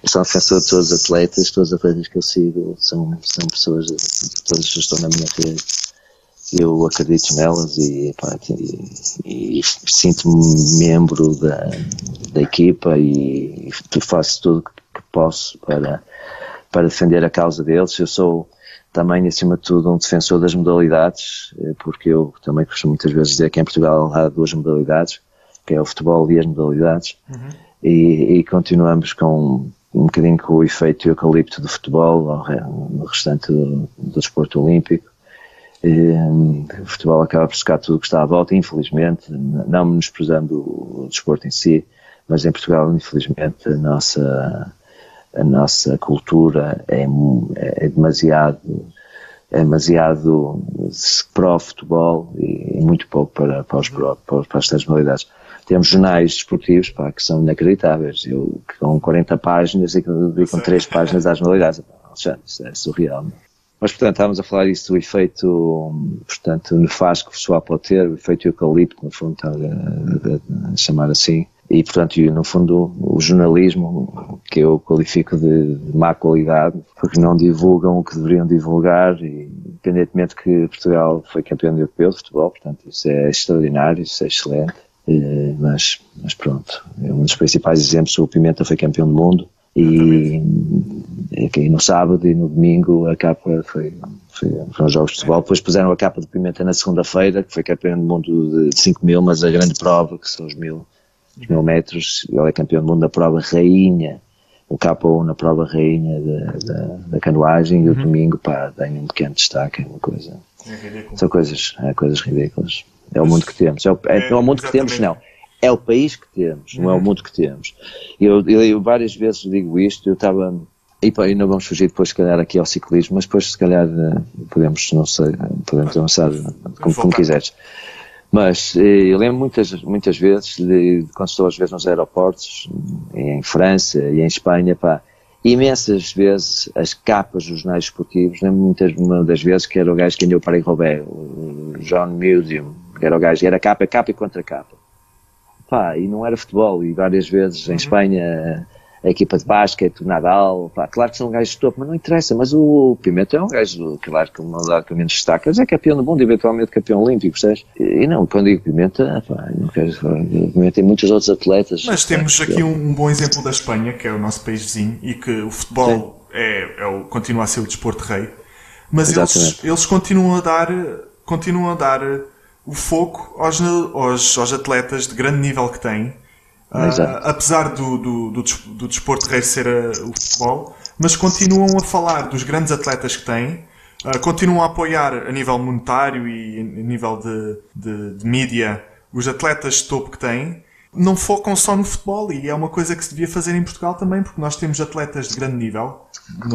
eu sou um defensor de todos os atletas que eu sigo são pessoas, todas que estão na minha rede, eu acredito nelas e sinto-me membro da equipa e faço tudo que posso para defender a causa deles. Eu sou também, acima de tudo, um defensor das modalidades, porque eu também costumo muitas vezes dizer que em Portugal há duas modalidades, que é o futebol e as modalidades, e continuamos com um bocadinho com o efeito eucalipto do futebol no restante do desporto olímpico. O futebol acaba por secar tudo o que está à volta, infelizmente, não menosprezando o desporto em si, mas em Portugal, infelizmente, a nossa cultura é demasiado para o futebol e muito pouco para as tais modalidades. Temos jornais desportivos que são inacreditáveis, com 40 páginas e com 3 páginas às modalidades. Isso é surreal. Mas, portanto, estávamos a falar disso do efeito, portanto, nefasto que o pessoal pode ter, o efeito eucalipto, no fundo, está a chamar assim. E, portanto, no fundo, o jornalismo, que eu qualifico de má qualidade, porque não divulgam o que deveriam divulgar, e, independentemente que Portugal foi campeão europeu de futebol, portanto, isso é extraordinário, isso é excelente. Mas pronto, é um dos principais exemplos. O Pimenta foi campeão do mundo e no sábado e no domingo a capa foram jogos de futebol. Depois puseram a capa do Pimenta na segunda-feira, que foi campeão do mundo de 5 mil, mas a grande prova, que são os 1000 metros, ele é campeão do mundo da prova rainha, o K1 na prova rainha da canoagem, e o domingo tem um pequeno destaque, é uma coisa. São coisas ridículas. É o mundo que temos. Não é o mundo que temos, não. É o país que temos, não é o mundo que temos. Eu várias vezes digo isto, eu estava... E não vamos fugir depois, se calhar, aqui ao ciclismo, mas depois, se calhar, podemos avançar como quiseres. Mas eu lembro muitas vezes, quando estou às vezes nos aeroportos, em França e em Espanha, imensas vezes as capas dos jornais esportivos, lembro uma das vezes que era o gajo que ganhou o Paris-Roubaix, o John Museum, que era o gajo, era capa e contra capa. E não era futebol, e várias vezes em Espanha a equipa de basquete, o Nadal, claro que são gajos de topo, mas não interessa, mas o Pimenta é um gajo, claro que uma modalidade que menos destaca, mas é campeão do mundo, eventualmente campeão olímpico, percebes? E não, quando digo Pimenta, não quero falar, Pimenta tem muitos outros atletas. Mas temos aqui um bom exemplo da Espanha, que é o nosso país vizinho, e que o futebol continua a ser o desporto rei, mas eles continuam a dar o foco aos atletas de grande nível que têm, apesar do desporto rei ser o futebol, mas continuam a falar dos grandes atletas que têm, continuam a apoiar a nível monetário e a nível de mídia os atletas de topo que têm, não focam só no futebol, e é uma coisa que se devia fazer em Portugal também, porque nós temos atletas de grande nível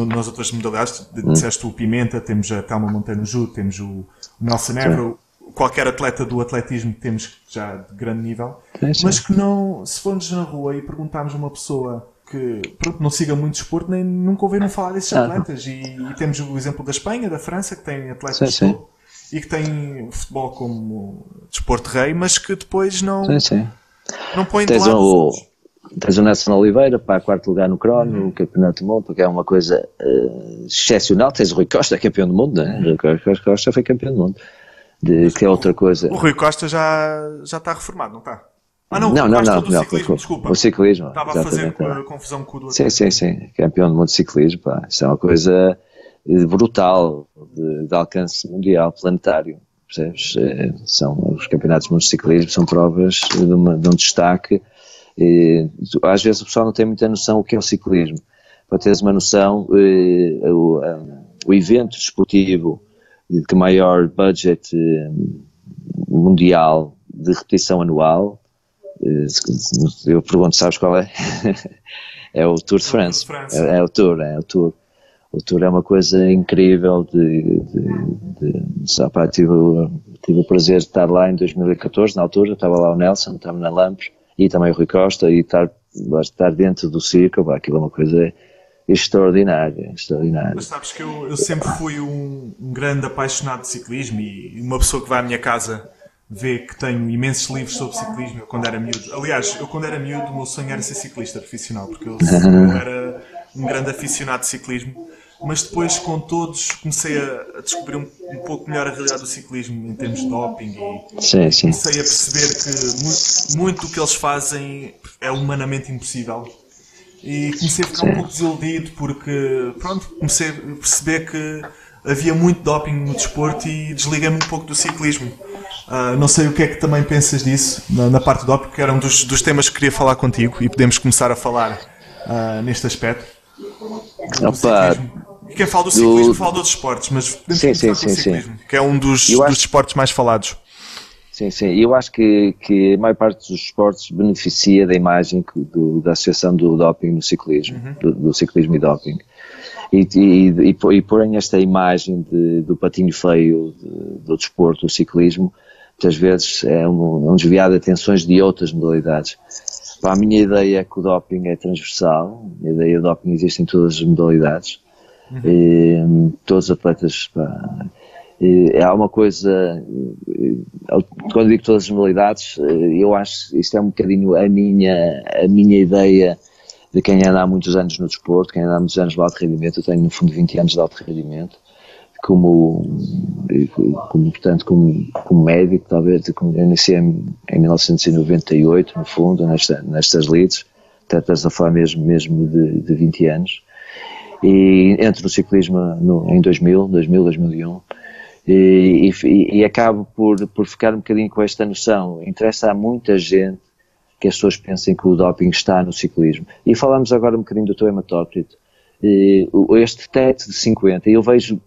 nas outras modalidades. Disseste o Pimenta, temos a Telma Monteiro no judo, temos o Nelson Évora, qualquer atleta do atletismo que temos já de grande nível, mas que não, se formos na rua e perguntarmos a uma pessoa que não siga muito desporto, nem nunca ouviram falar desses atletas, e temos o exemplo da Espanha, da França, que tem atletas de topo e que tem o futebol como desporto rei, mas que depois não põem de lado. Tens o Nelson Oliveira, quarto lugar no crono, o campeonato do mundo, porque é uma coisa excepcional. Tens o Rui Costa, campeão do mundo, né? O Rui Costa foi campeão do mundo. Que é outra coisa. O Rui Costa já está reformado, não está? Não, desculpa. O ciclismo. Estava a fazer confusão com o do outro. Sim. Campeão do mundo de ciclismo, Isso é uma coisa brutal, de alcance mundial, planetário. Percebes? São os campeonatos do mundo de ciclismo, são provas de um destaque. Às vezes o pessoal não tem muita noção do que é o ciclismo. Para teres uma noção, o evento desportivo de maior budget mundial de repetição anual, eu pergunto, sabes qual é? É o Tour de France. É o Tour. O Tour é uma coisa incrível. Tive o prazer de estar lá em 2014, na altura, estava lá o Nelson, estava na Lampos, e também o Rui Costa, e estar dentro do circo, aquilo é uma coisa extraordinária. Mas sabes que eu sempre fui um grande apaixonado de ciclismo, e uma pessoa que vai à minha casa vê que tenho imensos livros sobre ciclismo. Eu quando era miúdo, o meu sonho era ser ciclista profissional, porque eu era um grande aficionado de ciclismo, mas depois com todos comecei a descobrir um pouco melhor a realidade do ciclismo em termos de doping, e comecei a perceber que muito do que eles fazem é humanamente impossível. e comecei a ficar um pouco desiludido porque, pronto, comecei a perceber que havia muito doping no desporto e desliguei-me um pouco do ciclismo. Não sei o que é que também pensas disso, na parte do doping, que era um dos temas que queria falar contigo e podemos começar a falar neste aspecto. Do ciclismo. E quem fala do ciclismo fala de outros esportes, mas podemos começar com o ciclismo, que é um dos esportes mais falados. Sim, eu acho que a maior parte dos esportes beneficia da imagem da associação do doping no ciclismo, do ciclismo e doping. E porém esta imagem do patinho feio do desporto, do ciclismo, muitas vezes é um desviar de atenções de outras modalidades. A minha ideia é que o doping é transversal, a ideia do doping existe em todas as modalidades, todos os atletas, há uma coisa, quando digo todas as modalidades, eu acho que isto é um bocadinho a minha ideia de quem anda há muitos anos no desporto, quem anda há muitos anos no alto rendimento. Eu tenho no fundo 20 anos de alto rendimento, portanto, como médico, talvez, eu iniciei em 1998, no fundo, nestas leads, estás a falar mesmo de 20 anos, e entro no ciclismo em 2001, e acabo por ficar um bocadinho com esta noção. Interessa a muita gente que as pessoas pensem que o doping está no ciclismo. E falamos agora um bocadinho do teu hematócrito. Este teto de 50, eu vejo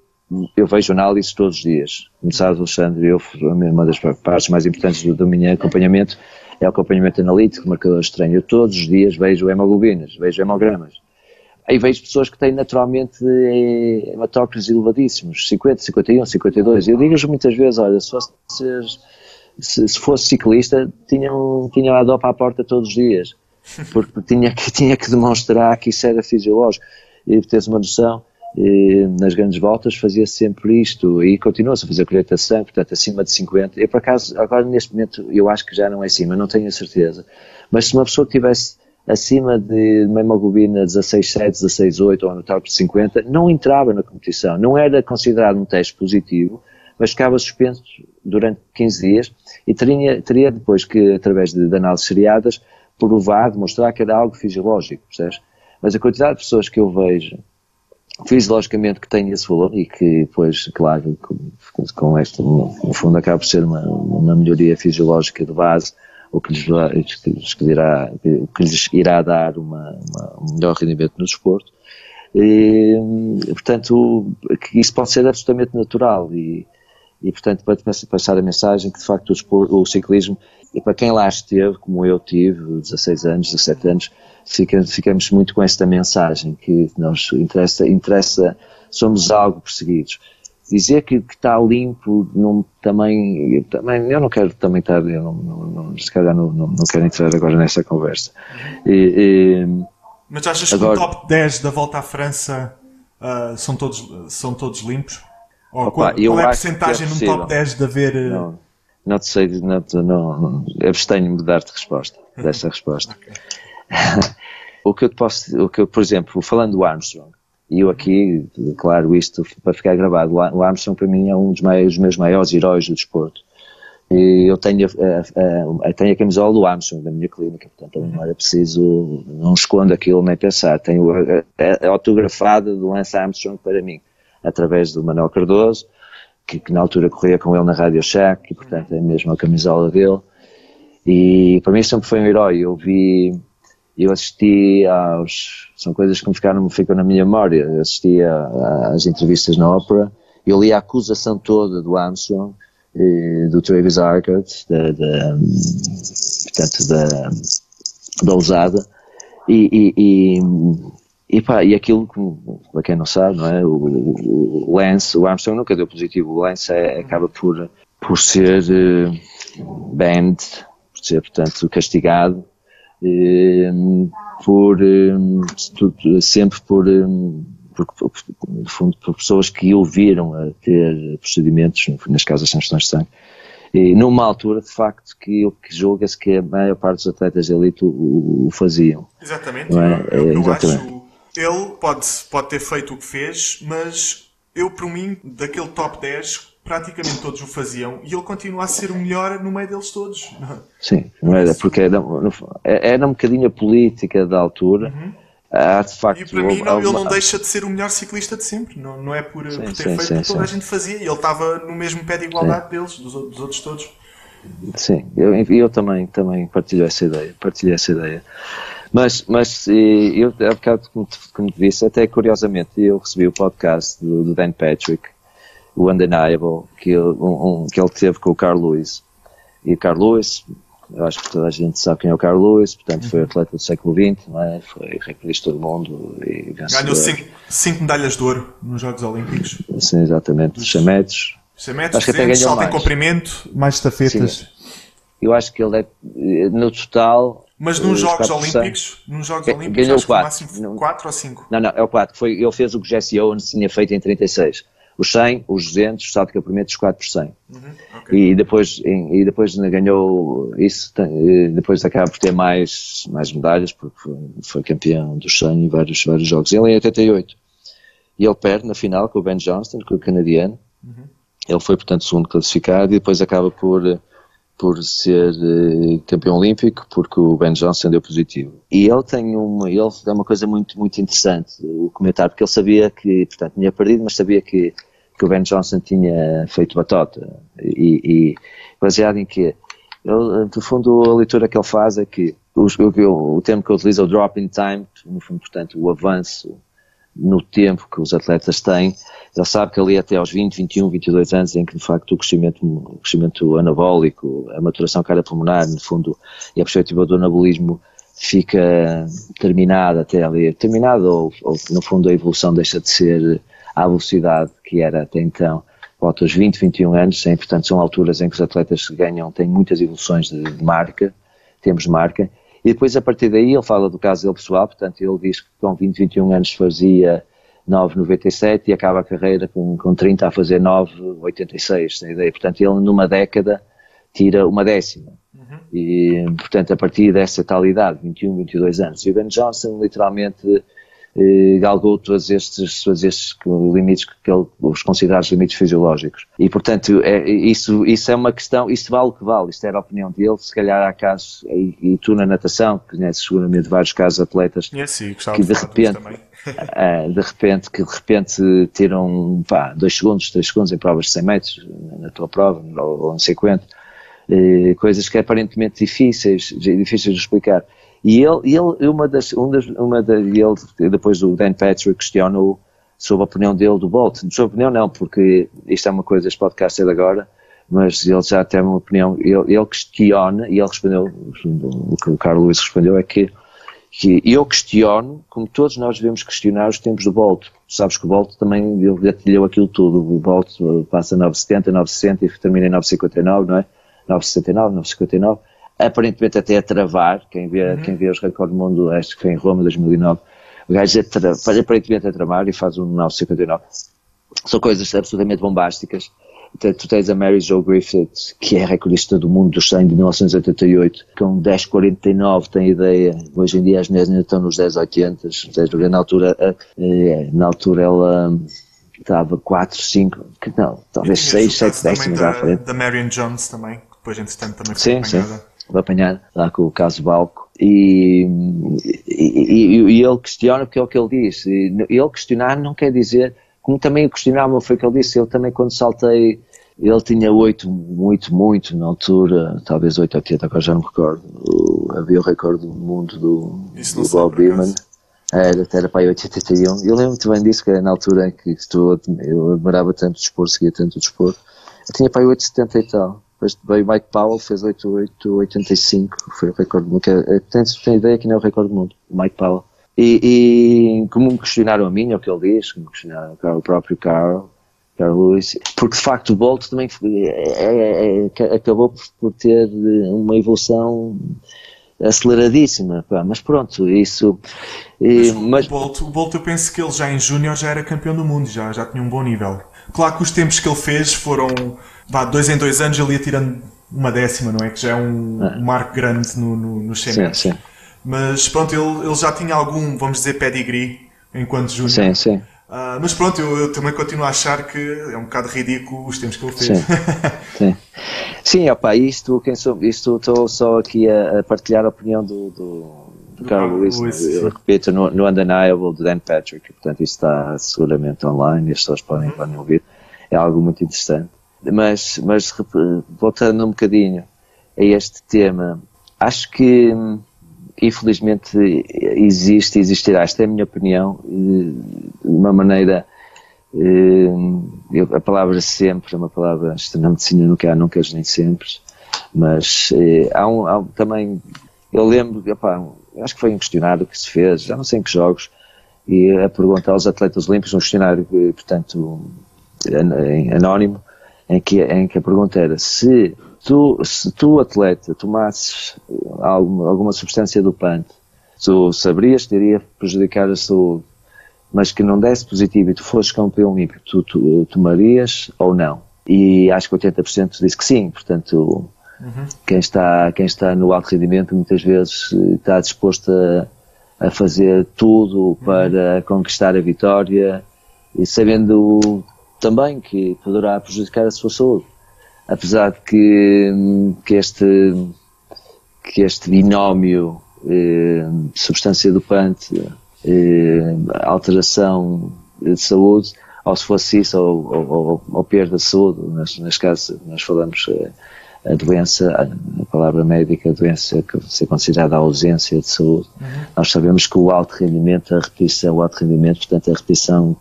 análises todos os dias. Como sabes, Alexandre, uma das partes mais importantes do meu acompanhamento é o acompanhamento analítico, marcadores de treino. Eu todos os dias vejo hemoglobinas, vejo hemogramas. Aí vejo pessoas que têm naturalmente hematócritos elevadíssimos, 50, 51, 52. Eu digo-lhes muitas vezes, olha, se fosse ciclista, tinham a dopa à porta todos os dias, porque tinha que demonstrar que isso era fisiológico. E para teres uma noção, nas grandes voltas fazia sempre isto, e continua-se a fazer colheita de sangue, portanto acima de 50. Eu por acaso, agora neste momento, eu acho que já não é acima, não tenho a certeza, mas se uma pessoa tivesse acima de uma hemoglobina 16,7, 16,8 ou no top de 50, não entrava na competição, não era considerado um teste positivo, mas ficava suspenso durante 15 dias e teria depois que, através de análises seriadas, provar, demonstrar que era algo fisiológico, percebes? Mas a quantidade de pessoas que eu vejo fisiologicamente que têm esse valor e que depois, claro, com este, no fundo acaba por ser uma melhoria fisiológica de base, o que lhes irá dar um melhor rendimento no desporto. E, portanto, que isso pode ser absolutamente natural e portanto, para passar a mensagem que, de facto, o ciclismo, e para quem lá esteve, como eu tive, 16 anos, 17 anos, ficamos muito com esta mensagem, que nos interessa, somos algo perseguidos. Dizer que está limpo, também, eu não quero também estar, se calhar não quero entrar agora nessa conversa. Mas achas que o top 10 da Volta à França são todos limpos? Ou qual é a percentagem no top 10 de haver... Não te sei, abstenho-me de dar-te resposta, dessa resposta. Por exemplo, falando do Armstrong, e eu aqui, claro, isto para ficar gravado, o Armstrong para mim é um dos meus maiores heróis do desporto. E eu tenho a camisola do Armstrong da minha clínica, portanto não era preciso, não escondo aquilo nem pensar. Tenho a autografada do Lance Armstrong para mim, através do Manuel Cardoso, que na altura corria com ele na Radio Shack, e portanto é mesmo a camisola dele. E para mim sempre foi um herói. Eu assisti são coisas que ficam na minha memória. Eu assisti às entrevistas na ópera, eu li a acusação toda do Armstrong, do Travis Arquette, portanto da ousada, e aquilo, para quem não sabe, não é? O Armstrong nunca deu positivo. O Lance acaba por ser banned, por ser, portanto, castigado, sempre por pessoas que o viram a ter procedimentos, nas casas de transfusões de sangue, e numa altura, de facto, que julga-se que a maior parte dos atletas de elite o faziam. Exatamente, não é? Eu acho... Ele pode ter feito o que fez, mas eu, por mim, daquele top 10, praticamente todos o faziam e ele continua a ser o melhor no meio deles todos. Sim, não era, porque era um bocadinho a política da altura. há de E facto... para mim ele não deixa de ser o melhor ciclista de sempre, não é por ter feito o que toda a gente fazia, ele estava no mesmo pé de igualdade deles, dos outros todos. Sim, eu também partilho essa ideia. Mas eu, há bocado, como te disse, até curiosamente, eu recebi o podcast do Dan Patrick, o Undeniable, que ele teve com o Carl Lewis. E o Carl Lewis, eu acho que toda a gente sabe quem é o Carl Lewis, portanto foi atleta do século XX, não é? Foi recordista do mundo e vencedor. Ganhou 5 medalhas de ouro nos Jogos Olímpicos. Sim, exatamente, 100 metros. 100 metros, 200, salto em comprimento, mais estafetas. Sim, eu acho que ele é, no total... Mas nos Jogos Olímpicos, ganhou acho 4. Que o máximo 4 ou 5? Não, é o 4. Ele fez o que Jesse Owens tinha feito em 36. Os 100, os 200, o salto de comprimento, os 4 por 100. Okay. E depois ganhou isso, depois acaba por ter mais medalhas, porque foi campeão dos 100 em vários jogos. Ele em 88. E ele perde na final com o Ben Johnston, com o canadiano. Ele foi, portanto, segundo classificado e depois acaba por ser campeão olímpico, porque o Ben Johnson deu positivo. E ele tem uma coisa muito, muito interessante, o comentário, porque ele sabia que, portanto, tinha perdido, mas sabia que o Ben Johnson tinha feito batota. E baseado em que, ele, no fundo, a leitura que ele faz é que o termo que ele utiliza, o drop in time, no fundo, portanto, o avanço no tempo que os atletas têm, ele sabe que ali até aos 20, 21, 22 anos, em que de facto o crescimento anabólico, a maturação cardiopulmonar, no fundo, e a perspectiva do anabolismo fica terminada até ali, ou no fundo a evolução deixa de ser à velocidade que era até então, volta aos 20, 21 anos, portanto são alturas em que os atletas têm muitas evoluções de marca, temos de marca. E depois, a partir daí, ele fala do caso dele pessoal, portanto, ele diz que com 20, 21 anos fazia 9,97 e acaba a carreira com 30 a fazer 9,86, tem ideia? Portanto, ele numa década tira uma décima. E, portanto, a partir dessa tal idade, 21, 22 anos. E o Ben Johnson, literalmente, galgou todos estes limites, os considerados limites fisiológicos. E, portanto, isso é uma questão, isto vale o que vale, isto era a opinião dele, se calhar há casos, e tu na natação, que conheces seguramente vários casos de atletas, que de repente tiram 2 segundos, 3 segundos em provas de 100 metros, na tua prova, ou não sei quanto, coisas que aparentemente difíceis de explicar. E depois o Dan Patrick questiona-o sobre a opinião dele do Bolt. Sua opinião não, porque isto é uma coisa, este podcast é de agora, mas ele já tem uma opinião, ele questiona, e ele respondeu, o que o Carl Lewis respondeu é que eu questiono, como todos nós devemos questionar os tempos do Bolt. Sabes que o Bolt também, ele gatilhou aquilo tudo, o Bolt passa 9,70, 9,60 e termina em 9,59, não é? 9,69, 9,59. Aparentemente até a travar, quem vê os recordes do mundo, acho que foi em Roma, 2009, o gajo faz aparentemente a travar e faz um 9,59. São coisas absolutamente bombásticas. Tu tens a Mary Jo Griffith, que é recordista do mundo dos 100 de 1988, com 10,49, tem ideia, hoje em dia as mulheres ainda estão nos 10,80, na altura ela estava 4, 5, não, talvez 6, 7 décimos à frente. Da Marion Jones também, que depois entretanto também foi apanhada. Foi apanhado lá com o caso Balco e ele questiona, porque é o que ele diz. Ele questionar não quer dizer, como também questionava, foi o que ele disse, eu também quando saltei, ele tinha 8 muito na altura, talvez 8,80, agora já não me recordo, havia o recorde do mundo do Bob Beamon, era para aí 8,81, eu lembro muito bem disso, que era na altura em que eu admirava tanto o desporto, seguia tanto o desporto, eu tinha para aí 8,70 e tal. Depois veio Mike Powell, fez 8,85, foi o recorde do mundo. Tem ideia que não é o recorde do mundo, o Mike Powell. E como me questionaram a mim, é o que ele diz, como questionaram o próprio Carl Lewis, porque de facto o Bolt também acabou por ter uma evolução aceleradíssima, mas pronto, isso... O Bolt eu penso que ele já em Júnior já era campeão do mundo, já tinha um bom nível. Claro que os tempos que ele fez foram... 2 em 2 anos ele ia tirando uma décima, não é? Que já é um marco grande nos 100 metros. Sim. Mas pronto, ele já tinha algum, vamos dizer, pedigree enquanto júnior. Sim. Mas pronto, eu também continuo a achar que é um bocado ridículo os tempos que ele fez. Sim, opa, isto estou só aqui a partilhar a opinião do Carl Lewis, eu repito, no Undeniable, do Dan Patrick, portanto isso está seguramente online e as pessoas podem ouvir, é algo muito interessante. Mas voltando um bocadinho a este tema, acho que infelizmente existirá, esta é a minha opinião, de uma maneira, a palavra sempre é uma palavra, na medicina nunca nem sempre, mas há também, eu lembro, acho que foi um questionário que se fez, já não sei em que jogos, e a pergunta aos atletas olímpicos, um questionário, portanto, anónimo, em que a pergunta era: se tu atleta tomasses alguma substância dopante, tu saberias que iria prejudicar a saúde, mas que não desse positivo e tu fosses campeão olímpico, tu tomarias ou não? E acho que 80% disse que sim. Portanto, quem está no alto rendimento muitas vezes está disposto a fazer tudo para conquistar a vitória, e sabendo também que poderá prejudicar a sua saúde. Apesar de que este binómio substância dopante, alteração de saúde, ou se fosse isso, ou perda de saúde, neste caso nós falamos a doença, a palavra médica, a doença que ser considerada a ausência de saúde. Nós sabemos que o alto rendimento, o alto rendimento, portanto a repetição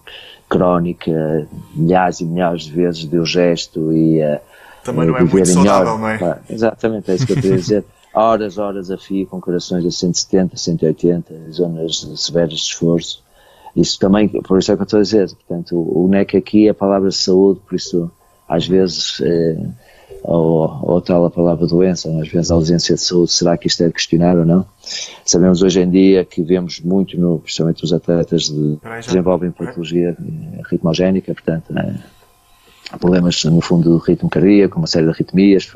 crónica, milhares e milhares de vezes de o gesto e também não é muito saudável, não é? Exatamente, é isso que eu queria dizer. Horas a fio, com corações a 170, 180, zonas severas de esforço. Isso também, por isso é que eu estou a dizer. Portanto, o NEC aqui é a palavra saúde, por isso, às vezes, ou tal a palavra doença, às vezes a ausência de saúde, será que isto é de questionar ou não? Sabemos hoje em dia que vemos muito, principalmente os atletas que desenvolvem patologia ritmogénica, portanto, problemas no fundo do ritmo cardíaco, uma série de arritmias,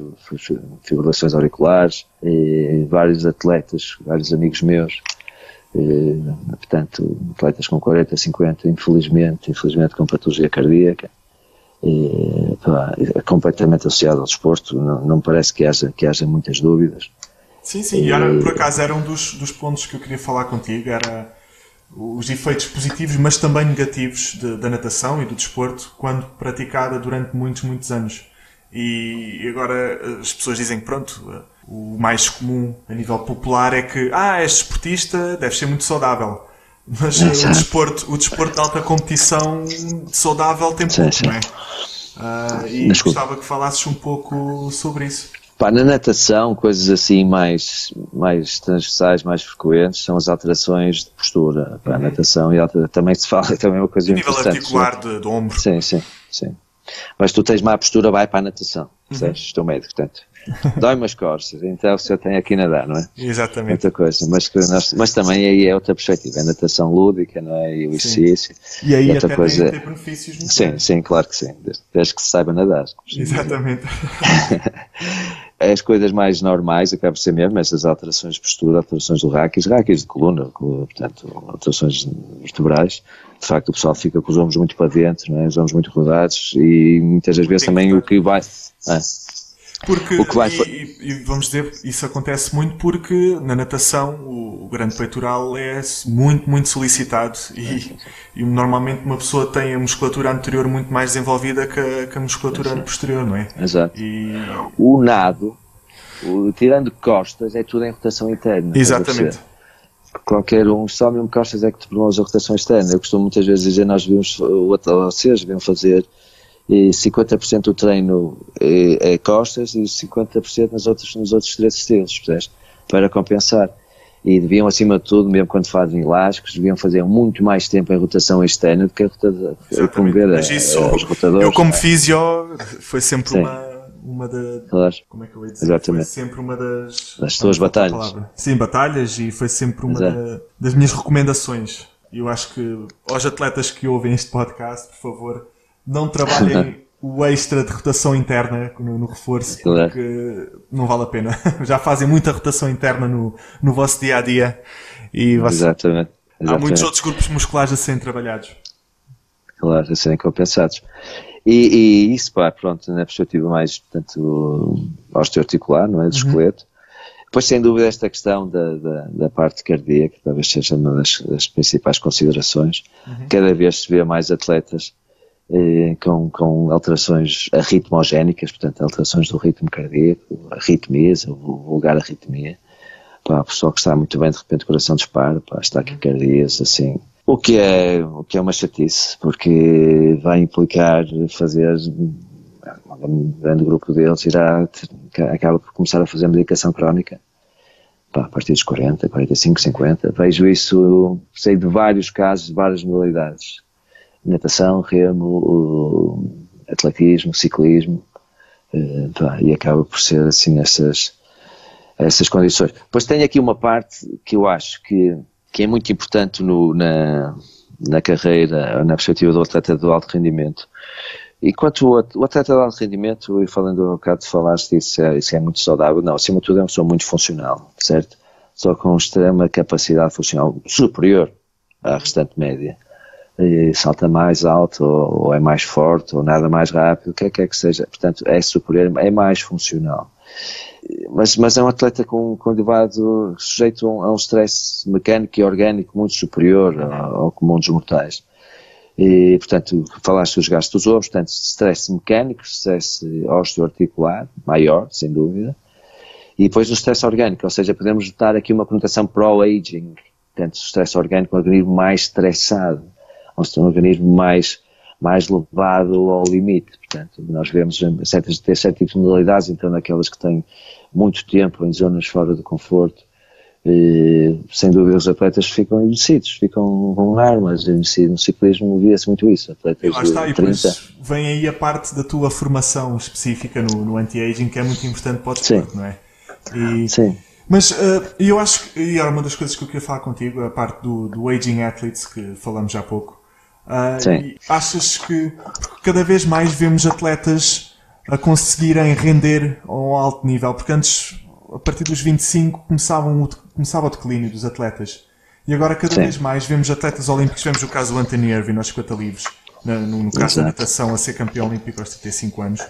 fibrilações auriculares, vários atletas, vários amigos meus, portanto, atletas com 40, 50, infelizmente com patologia cardíaca, completamente associado ao desporto. Não me parece que haja muitas dúvidas. Sim, e por acaso era um dos pontos que eu queria falar contigo, era os efeitos positivos, mas também negativos da natação e do desporto quando praticada durante muitos anos. E agora as pessoas dizem que pronto, o mais comum a nível popular é que és desportista, deves ser muito saudável. Mas o desporto de alta competição saudável tem pouco, não é? E gostava que falasses um pouco sobre isso. Na natação, coisas assim mais transversais, mais frequentes, são as alterações de postura. A natação também se fala, também é uma coisa importante. A nível articular do ombro. Sim. Mas tu tens má postura, vai para a natação. Estou médico, portanto. Dói-me as costas, então o senhor tem aqui nadar, não é? Exatamente. Outra coisa, mas também aí é outra perspectiva, é a natação lúdica, não é? E o exercício. E aí até coisa... tem benefícios. Sim, claro que sim, desde que se saiba nadar. Exatamente. As coisas mais normais acabam por ser mesmo essas alterações de postura, alterações do ráquis de coluna, portanto, alterações vertebrais. De facto, o pessoal fica com os ombros muito para dentro, não é? Os ombros muito rodados, e muitas das vezes também o que vai... Porque, e vamos dizer, isso acontece muito porque na natação o grande peitoral é muito solicitado e normalmente uma pessoa tem a musculatura anterior muito mais desenvolvida que a musculatura posterior, não é? Exato. O nado, tirando costas, é tudo em rotação interna. Exatamente. Qualquer só mesmo costas é que te promove a rotação externa. Eu costumo muitas vezes dizer, nós vocês deviam fazer 50% do treino é costas e 50% nos outros 3 estilos, percebes? Para compensar. E deviam, acima de tudo, mesmo quando fazem elásticos, deviam fazer muito mais tempo em rotação externa do que a promover os rotadores. Eu, como físio, foi sempre uma claro. Como é que eu ia dizer? Exatamente. Foi sempre uma das tuas batalhas. Sim, batalhas, e foi sempre uma das minhas recomendações. E eu acho que aos atletas que ouvem este podcast, por favor, não trabalhem o extra de rotação interna no reforço, porque não vale a pena. Já fazem muita rotação interna no vosso dia-a-dia e Exatamente. Há muitos outros grupos musculares a serem trabalhados. Claro, a serem compensados. E isso, pronto, na perspectiva mais, portanto, osteoarticular, não é? Do esqueleto. Depois, sem dúvida, esta questão da parte cardíaca, talvez seja uma das principais considerações. Cada vez se vê mais atletas com alterações arritmogénicas, portanto, alterações do ritmo cardíaco, arritmias, ou vulgar arritmia. Pá, o pessoal que está muito bem, de repente o coração dispara, pá, as taquicardias, assim. O que é uma chatice, porque vai implicar fazer, um grande grupo deles acaba por começar a fazer medicação crónica, pá, a partir dos 40, 45, 50. Vejo isso, sei de vários casos, de várias modalidades. Natação, remo, atletismo, ciclismo, pá, e acaba por ser assim essas condições. Depois tem aqui uma parte que eu acho que é muito importante na carreira, na perspectiva do atleta do alto rendimento. E quanto o atleta de alto rendimento, e falando um bocado de falaste disso, isso é muito saudável. Não, acima de tudo é uma pessoa muito funcional, certo? Só com extrema capacidade funcional superior à restante média. E salta mais alto, ou é mais forte, ou nada mais rápido, o que é que seja. Portanto, é superior, é mais funcional. Mas é um atleta com elevado, sujeito a um stress mecânico e orgânico muito superior ao comum dos mortais. E, portanto, falaste dos gastos dos ombros, portanto, stress mecânico, stress osteoarticular, maior, sem dúvida. E depois o stress orgânico, ou seja, podemos notar aqui uma conotação pro-aging, portanto, o stress orgânico é um organismo mais estressado, um organismo mais levado ao limite. Portanto, nós vemos certos tipos de modalidades, então aquelas que têm muito tempo em zonas fora do conforto, sem dúvida os atletas ficam envelhecidos, ficam com armas. No ciclismo via-se muito isso, atletas lá está, de 30. E depois vem aí a parte da tua formação específica no anti-aging, que é muito importante para o desporto, não é? Sim. Mas eu acho que, e era uma das coisas que eu queria falar contigo, a parte do Aging Athletes, que falamos há pouco. E achas que cada vez mais vemos atletas a conseguirem render a um alto nível? Porque antes, a partir dos 25, começava o declínio dos atletas. E agora cada vez mais vemos atletas olímpicos. Vemos o caso do Anthony Irving aos 50 livres, no caso da natação, a ser campeão olímpico aos 35 anos.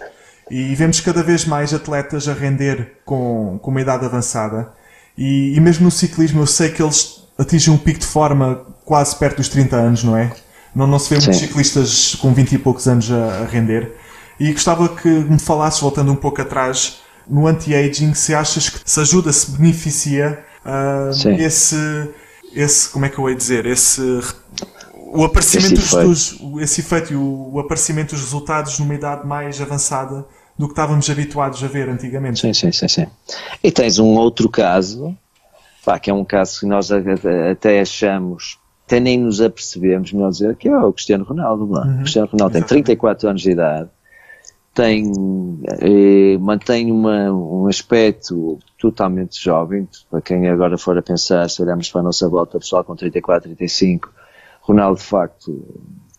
E vemos cada vez mais atletas a render com uma idade avançada. E mesmo no ciclismo eu sei que eles atingem um pico de forma quase perto dos 30 anos, não é? Não se vê muitos ciclistas com 20 e poucos anos a render. E gostava que me falasses, voltando um pouco atrás, no anti-aging, se achas que se ajuda, se beneficia esse, como é que eu ia dizer, o aparecimento esse efeito e o aparecimento dos resultados numa idade mais avançada do que estávamos habituados a ver antigamente. Sim. E tens um outro caso, que é um caso que nós até achamos, até nem nos apercebemos, melhor dizer, que é o Cristiano Ronaldo. O Cristiano Ronaldo tem 34 anos de idade, mantém um aspecto totalmente jovem. Para quem agora for a pensar, se olharmos para a nossa volta, o pessoal com 34, 35, Ronaldo de facto,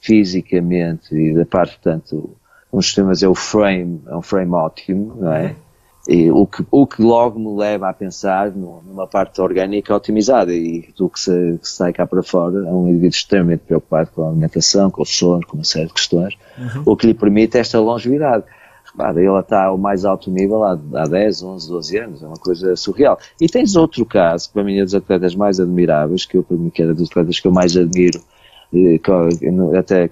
fisicamente e da parte, portanto, um sistema é um frame ótimo, não é? E o que logo me leva a pensar numa parte orgânica otimizada, e do que se sai cá para fora é um indivíduo extremamente preocupado com a alimentação, com o sono, com uma série de questões, o que lhe permite esta longevidade. Repara, ele está ao mais alto nível há 10, 11, 12 anos, é uma coisa surreal. E tens outro caso, que para mim é dos atletas mais admiráveis, que era dos atletas que eu mais admiro, até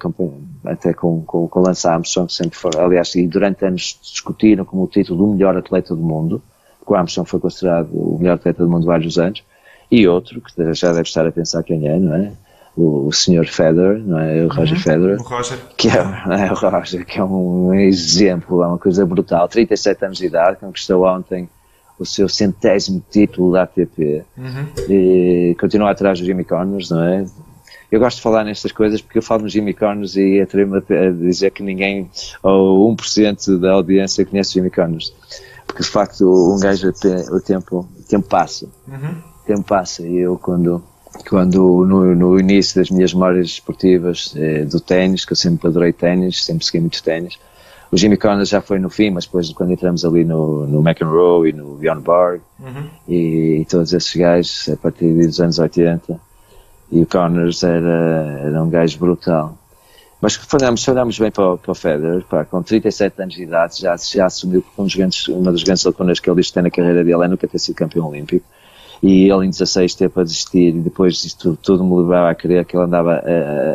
com o Lance Armstrong, sempre foi, aliás, e durante anos discutiram como o título do melhor atleta do mundo, porque o Armstrong foi considerado o melhor atleta do mundo vários anos, e outro, que já deve estar a pensar quem é, não é? O Sr. Federer, não é? O Roger Federer, o Roger. O Roger, que é um exemplo, é uma coisa brutal, 37 anos de idade, conquistou ontem o seu 100º título da ATP, e continua atrás do Jimmy Connors, não é? Eu gosto de falar nestas coisas porque eu falo no Jimmy Connors e atrevo-me a dizer que ninguém, ou 1% da audiência, conhece o Jimmy Connors. Porque de facto um gajo, o tempo passa. O tempo passa, e eu quando no início das minhas memórias esportivas do ténis, que eu sempre adorei ténis, sempre segui muito ténis, o Jimmy Connors já foi no fim, mas depois quando entramos ali no McEnroe e no Bjorn Borg e todos esses gajos a partir dos anos 80, e o Connors era um gajo brutal. Mas falhámos bem para o Federer, pá, com 37 anos de idade, já assumiu que uma das grandes lacunas que ele diz que tem na carreira dele é nunca ter sido campeão olímpico. E ele em 16 teve a desistir, e depois isto tudo me levava a crer que ele andava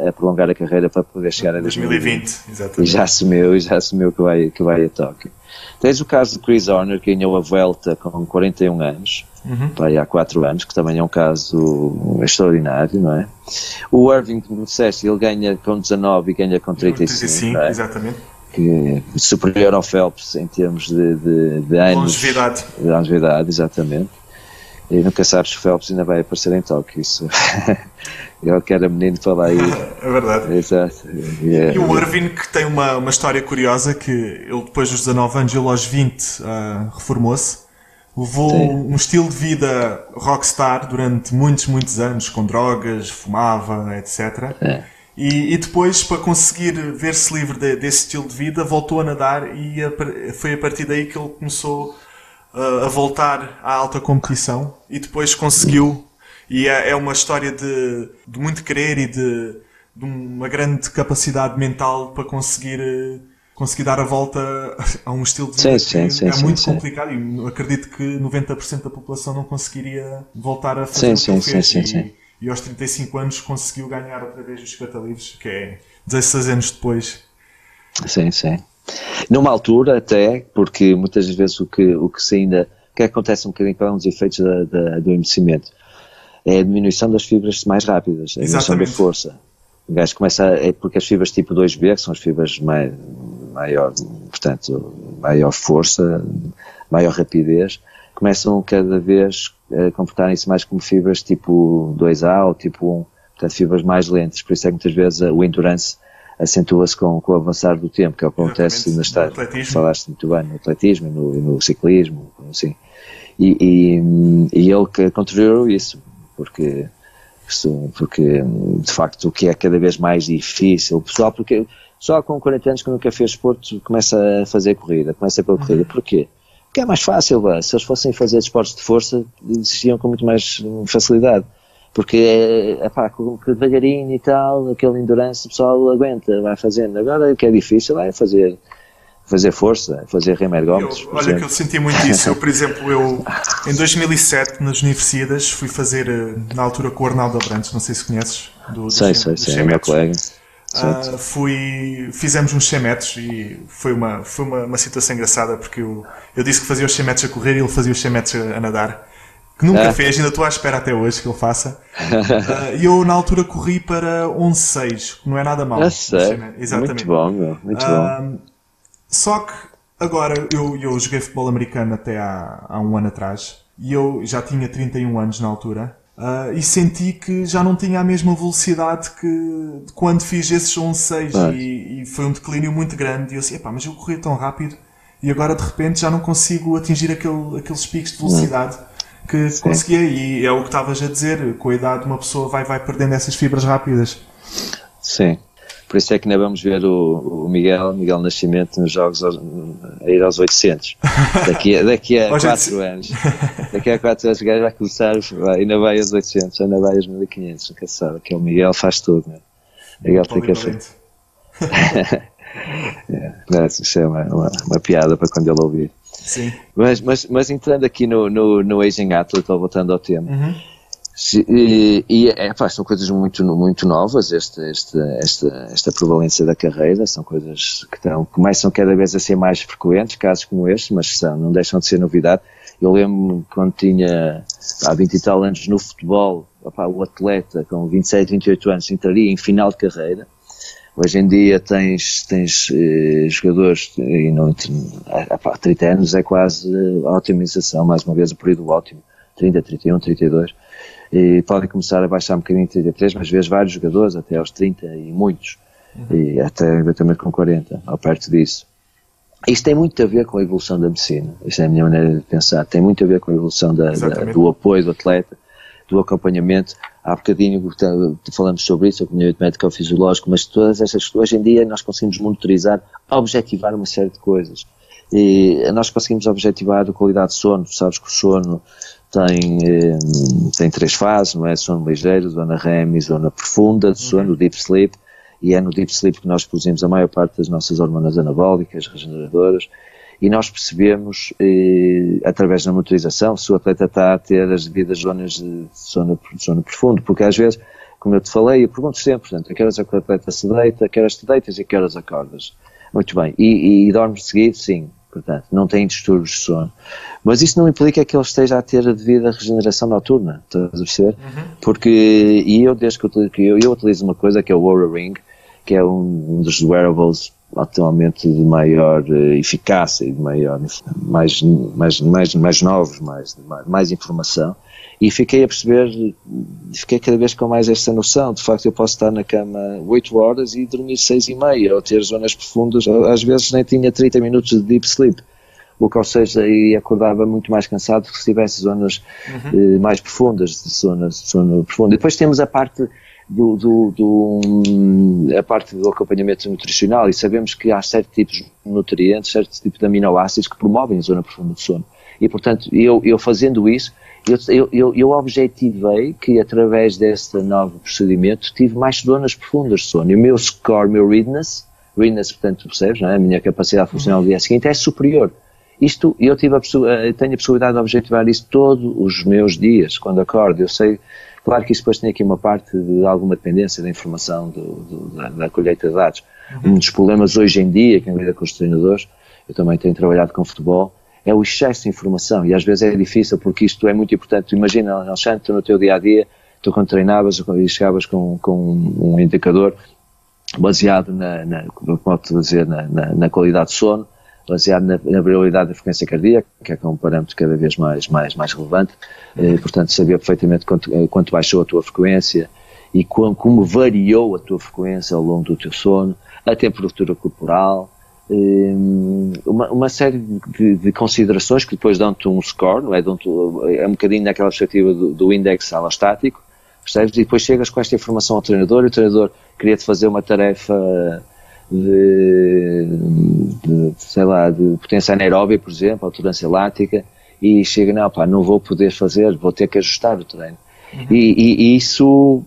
a prolongar a carreira para poder chegar a 2020. Exatamente. E já assumiu que vai a Tóquio. Tens o caso de Chris Horner, que ganhou a Vuelta com 41 anos, há 4 anos, que também é um caso extraordinário, não é? O Irving, como disseste, ele ganha com 19 e ganha com 35, é? Exatamente. Que é superior ao Phelps em termos de anos. Longevidade, exatamente. E nunca sabes se o Phelps ainda vai aparecer em Tóquio, isso. Ele que era menino para lá ir. É verdade. Exato. E o Irving, que tem uma história curiosa, que ele depois dos 19 anos, ele aos 20 reformou-se, levou um estilo de vida rockstar durante muitos anos, com drogas, fumava, etc. E depois, para conseguir ver-se livre desse estilo de vida, voltou a nadar e foi a partir daí que ele começou a voltar à alta competição e depois conseguiu, e é uma história de muito querer e de uma grande capacidade mental para conseguir dar a volta a um estilo de vida que é muito complicado, e acredito que 90% da população não conseguiria voltar a fazer o que ele fez, e aos 35 anos conseguiu ganhar outra vez os 50 livros, que é 16 anos depois. Sim. Numa altura até, porque muitas vezes o que acontece um bocadinho com os efeitos do envelhecimento é a diminuição das fibras mais rápidas, a diminuição da força. O gajo começa porque as fibras tipo 2B, que são as fibras maior força, maior rapidez, começam cada vez a comportarem-se mais como fibras tipo 2A ou tipo 1, portanto fibras mais lentas, por isso é que muitas vezes o endurance acentua-se com o avançar do tempo, que é o que acontece no falaste muito bem, no atletismo e no ciclismo, assim. E ele que contribuiu isso, porque de facto o que é cada vez mais difícil, porque só com 40 anos que nunca fez esporte começa a fazer corrida, começa pela corrida. Porquê? Porque é mais fácil, se eles fossem fazer esportes de força, desistiam com muito mais facilidade. Porque com devagarinho e tal, aquele endurance o pessoal aguenta, vai fazendo. Agora o que é difícil é fazer força, fazer remo ergómetros. Olha que eu senti muito isso. Eu, por exemplo, em 2007 nas Universidades fui fazer, na altura com o Arnaldo Abrantes, não sei se conheces, sei, é meu colega. Fizemos uns 100 metros e foi uma situação engraçada, porque eu disse que fazia os 100 metros a correr e ele fazia os 100 metros a nadar, que nunca fez, ainda estou à espera até hoje que ele faça. E eu na altura corri para 11.6, que não é nada mal. Exatamente. Muito bom, meu. Muito bom. Só que agora eu joguei futebol americano até há um ano atrás e eu já tinha 31 anos na altura. E senti que já não tinha a mesma velocidade de quando fiz esses 11.6 e foi um declínio muito grande. E eu assim, mas eu corri tão rápido e agora de repente já não consigo atingir aqueles picos de velocidade que conseguia. E é o que estavas a dizer, com a idade uma pessoa vai perdendo essas fibras rápidas. Sim. Por isso é que ainda vamos ver o Miguel Nascimento nos jogos a ir aos 800. Daqui a 4 anos. Daqui a 4 anos o gajo vai começar, ainda vai aos 800, ainda vai aos 1500, nunca se sabe. Que o Miguel faz tudo, né? Miguel fica feito. Isso é uma piada para quando ele ouvir. Sim. Mas entrando aqui no Aging Athlete, voltando ao tema. São coisas muito novas, esta prevalência da carreira, são coisas que começam cada vez a ser mais frequentes, casos como este, mas não deixam de ser novidade. Eu lembro quando tinha há 20 e tal anos no futebol, o atleta com 27, 28 anos entraria em final de carreira. Hoje em dia tens jogadores, e não, 30 anos é quase a otimização, mais uma vez o período ótimo, 30, 31, 32. E podem começar a baixar um bocadinho 33, mas vês vários jogadores até aos 30 e muitos, e até eventualmente com 40, ou perto disso. Isto tem muito a ver com a evolução da medicina, isto é a minha maneira de pensar, tem muito a ver com a evolução do apoio do atleta, do acompanhamento. Há bocadinho falamos sobre isso, o acompanhamento médico-fisiológico, mas todas estas coisas, hoje em dia nós conseguimos monitorizar, objetivar uma série de coisas. E nós conseguimos objetivar a qualidade de sono, sabes que o sono tem 3 fases, não é? Sono ligeiro, zona REM e zona profunda de sono, o deep sleep, e é no deep sleep que nós produzimos a maior parte das nossas hormonas anabólicas, regeneradoras, e nós percebemos, através da monitorização, se o atleta está a ter as devidas zonas de sono profundo, porque às vezes, como eu te falei, eu pergunto sempre, portanto, a que horas é que o atleta se deita, a que horas te deitas e a que horas acordas. Muito bem, e dormes seguido? Sim, portanto, não tem distúrbios de sono. Mas isso não implica que ele esteja a ter a devida regeneração noturna, estás a perceber? Porque, desde que eu utilizo uma coisa que é o Oura Ring, que é um dos wearables atualmente de maior eficácia e de mais novos, mais informação, e fiquei a perceber, fiquei cada vez com mais esta noção, de facto eu posso estar na cama 8 horas e dormir 6h30, ou ter zonas profundas, às vezes nem tinha 30 minutos de deep sleep, ou seja, e acordava muito mais cansado se tivesse zonas mais profundas, de sono profundo. E depois temos a parte a parte do acompanhamento nutricional, e sabemos que há certos tipos de nutrientes, certos tipos de aminoácidos que promovem a zona profunda de sono. E, portanto, eu fazendo isso, eu objetivei que, através deste novo procedimento, tive mais zonas profundas de sono. E o meu score, meu readiness, portanto, percebes, não é? A minha capacidade funcional no dia seguinte é superior. Isto, eu tenho a possibilidade de objetivar isso todos os meus dias, quando acordo. Eu sei, claro que isso depois tem aqui uma parte de alguma dependência da informação, da colheita de dados. Um dos problemas hoje em dia, quem lida com os treinadores, eu também tenho trabalhado com futebol, é o excesso de informação, e às vezes é difícil, porque isto é muito importante. Imagina, Alexandre, tu no teu dia-a-dia, tu quando treinavas e chegavas com um indicador baseado na qualidade de sono, baseado na variabilidade da frequência cardíaca, que é um parâmetro cada vez mais relevante, portanto sabia perfeitamente quanto baixou a tua frequência e como variou a tua frequência ao longo do teu sono, a temperatura corporal, uma série de considerações que depois dão-te um score, não é? É um bocadinho naquela perspectiva do índice alostático, percebes? E depois chegas com esta informação ao treinador, e o treinador queria-te fazer uma tarefa de potência anaeróbia, por exemplo, ou tolerância lática, e chega, não vou poder fazer, vou ter que ajustar o treino. E isso,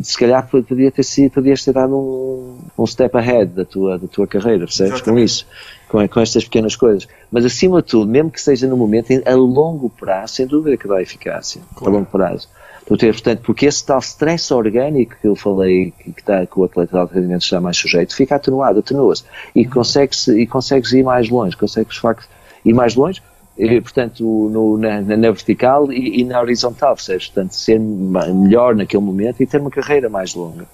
se calhar podias ter dado um step ahead da tua carreira, percebes? Com isso, com estas pequenas coisas. Mas acima de tudo, mesmo que seja no momento, a longo prazo, sem dúvida que dá eficácia, a longo prazo. Portanto, porque esse tal stress orgânico que eu falei, que o atleta de alto rendimento está mais sujeito, fica atenua-se, e consegues ir mais longe, consegues de facto ir mais longe, e, portanto, na vertical e na horizontal, percebes? Portanto, ser melhor naquele momento e ter uma carreira mais longa.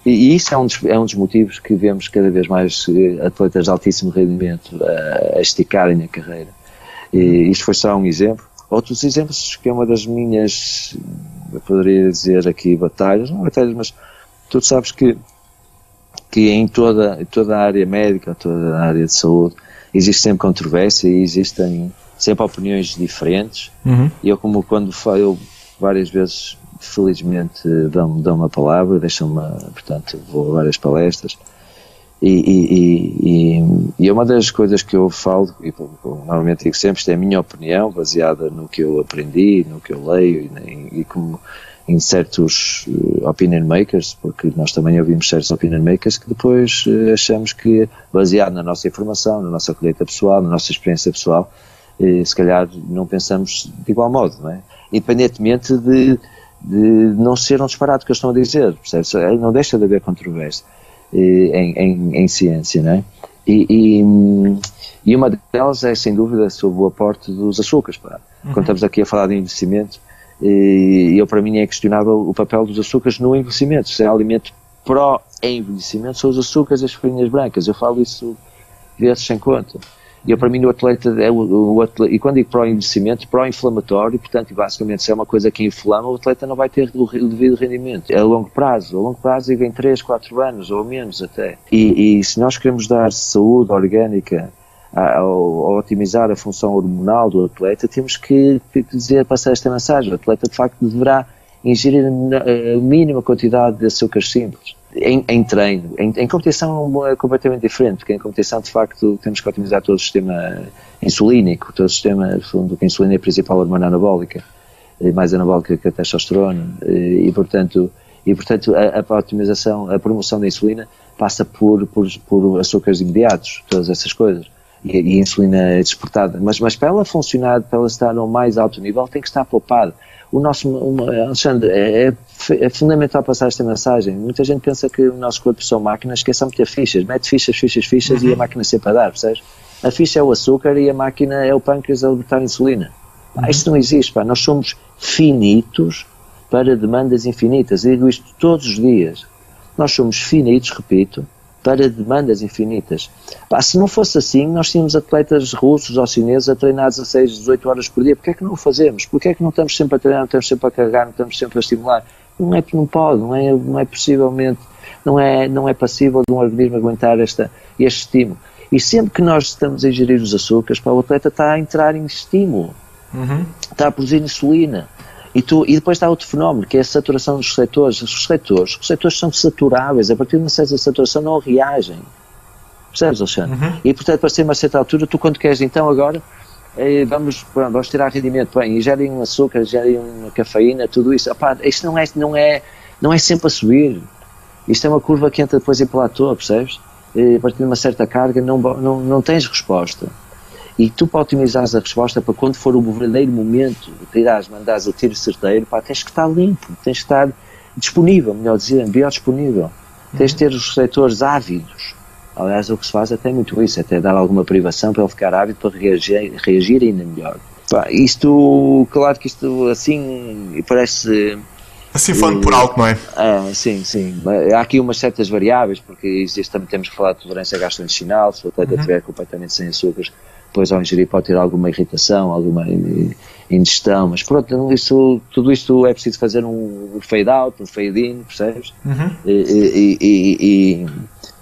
E isso é um dos motivos que vemos cada vez mais atletas de altíssimo rendimento a esticarem a carreira. E isto foi só um exemplo. Outros exemplos, que é uma das minhas, eu poderia dizer aqui, batalhas, mas tu sabes que em toda a área médica, toda a área de saúde, existe sempre controvérsia e existem sempre opiniões diferentes. E eu, eu várias vezes, felizmente, dão-me a palavra, portanto, vou a várias palestras, e uma das coisas que eu falo, e normalmente digo sempre, isto é a minha opinião, baseada no que eu aprendi, no que eu leio, e como em certos opinion makers, porque nós também ouvimos certos opinion makers que depois achamos que, baseado na nossa informação, na nossa colheita pessoal, na nossa experiência pessoal, se calhar não pensamos de igual modo, não é? Independentemente de não ser um disparate que eles estão a dizer, percebes? Não deixa de haver controvérsia em ciência, não é? E uma delas é, sem dúvida, sobre o aporte dos açúcares. Quando estamos aqui a falar de envelhecimento, para mim é questionável o papel dos açúcares no envelhecimento. Se é alimento pró-envelhecimento, são os açúcares e as farinhas brancas. Eu falo isso vezes sem conta. Para mim, o atleta e quando digo pró-envelhecimento, pró-inflamatório, portanto, basicamente, se é uma coisa que inflama, o atleta não vai ter o devido rendimento. É a longo prazo digo em 3, 4 anos, ou menos até. E se nós queremos dar saúde orgânica ao otimizar a função hormonal do atleta, temos que passar esta mensagem. O atleta, de facto, deverá ingerir a mínima quantidade de açúcares simples. Em treino. Em competição é completamente diferente, porque em competição, de facto, temos que otimizar todo o sistema insulínico, todo o sistema, no fundo, que a insulina é a principal hormona anabólica, mais anabólica que a testosterona, e, portanto, E, portanto, a otimização, a promoção da insulina passa por açúcares imediatos, todas essas coisas. E a insulina é desportada. Mas para ela funcionar, para ela estar ao mais alto nível, tem que estar poupado. Alexandre, é fundamental passar esta mensagem. Muita gente pensa que o nosso corpo são máquinas, que é só meter fichas. Mete fichas e a máquina sempre a dar, percebes? A ficha é o açúcar e a máquina é o pâncreas a libertar a insulina. Isto não existe, pá. Nós somos finitos para demandas infinitas. Eu digo isto todos os dias. Nós somos finitos, repito, para demandas infinitas. Pá, se não fosse assim, nós tínhamos atletas russos ou chineses a treinar 16, 18 horas por dia. Porquê é que não o fazemos? Porquê é que não estamos sempre a treinar, não estamos sempre a carregar, não estamos sempre a estimular? Não pode, não é possivelmente, não é passível de um organismo aguentar este estímulo. E sempre que nós estamos a ingerir os açúcares, pá, o atleta está a entrar em estímulo, está a produzir insulina. E depois está outro fenómeno, que é a saturação dos receptores. Os receptores são saturáveis, a partir de uma certa saturação não reagem. Percebes, Alexandre? E, portanto, para ser uma certa altura, tu quando queres, então, agora, vamos tirar rendimento, bem, ingerem um açúcar, ingerem uma cafeína, tudo isso. Opá, isto não é sempre a subir. Isto é uma curva que entra depois em platô, percebes? A partir de uma certa carga não tens resposta. E tu, para otimizares a resposta, para quando for o verdadeiro momento de mandares o tiro certeiro, pá, tens que estar limpo, tens que estar disponível, melhor dizer, biodisponível. Tens de ter os receptores ávidos. Aliás, o que se faz até é muito isso, até dar alguma privação para ele ficar ávido, para reagir ainda melhor. Pá, claro que isto assim parece... Assim falando por alto, não é? Sim. Há aqui umas certas variáveis, porque também temos que falar de tolerância gastrointestinal, se o atleta estiver completamente sem açúcares, depois ao ingerir pode ter alguma irritação, alguma indigestão, mas pronto, tudo isto é preciso fazer um fade-out, um fade-in, percebes?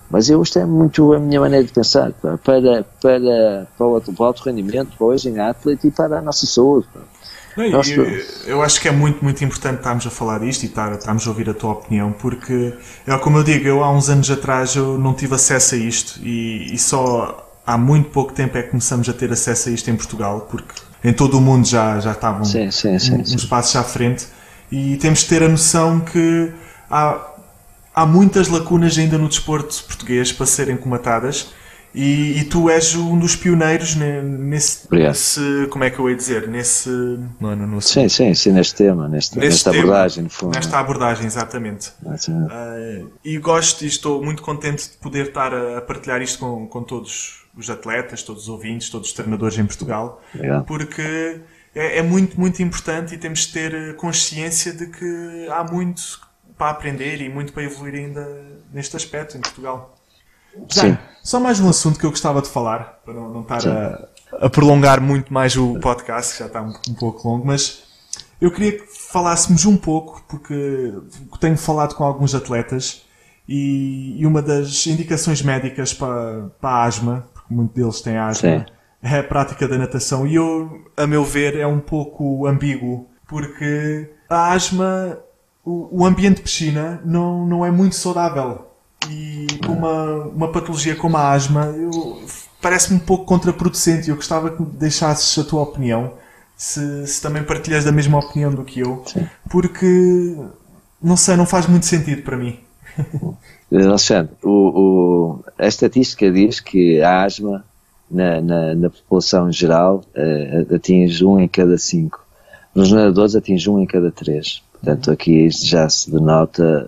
Mas isto é muito a minha maneira de pensar, para o alto rendimento, para o aging athlete e para a nossa saúde. Eu acho que é muito, muito importante estarmos a falar disto e estarmos a ouvir a tua opinião, porque, como eu digo, eu há uns anos atrás eu não tive acesso a isto e só há muito pouco tempo é que começamos a ter acesso a isto em Portugal, porque em todo o mundo já estavam uns passos à frente, e temos de ter a noção que há muitas lacunas ainda no desporto português para serem comatadas. E tu és um dos pioneiros nesse como é que eu ia dizer? Nesse neste tema, nesta abordagem, no fundo. Nesta abordagem, exatamente. E gosto e estou muito contente de poder estar a partilhar isto com todos os atletas, todos os ouvintes, todos os treinadores em Portugal, porque é muito, muito importante e temos de ter consciência de que há muito para aprender e muito para evoluir ainda neste aspecto em Portugal. Já, só mais um assunto que eu gostava de falar, para não estar a prolongar muito mais o podcast, que já está um pouco longo, mas eu queria que falássemos um pouco, porque tenho falado com alguns atletas e uma das indicações médicas para a asma, porque muitos deles têm asma, é a prática da natação, e a meu ver, é um pouco ambíguo, porque a asma, o ambiente de piscina não é muito saudável. E uma patologia como a asma parece-me um pouco contraproducente. Eu gostava que deixasses a tua opinião, se também partilhas da mesma opinião do que eu, porque não faz muito sentido para mim. Alexandre, a estatística diz que a asma na população em geral atinge 1 em cada 5. Nos nadadores atinge 1 em cada 3. Portanto, aqui já se denota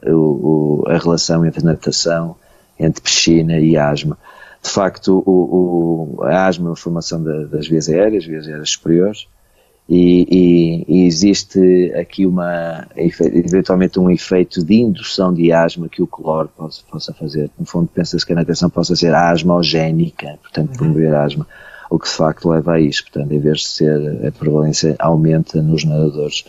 a relação entre natação, entre piscina e asma. De facto, a asma é uma formação das vias aéreas superiores, e existe aqui eventualmente um efeito de indução de asma que o cloro possa fazer. No fundo, pensa-se que a natação possa ser asmogénica, portanto, promover a asma. O que de facto leva a isto, portanto, em vez de ser a prevalência aumenta nos nadadores.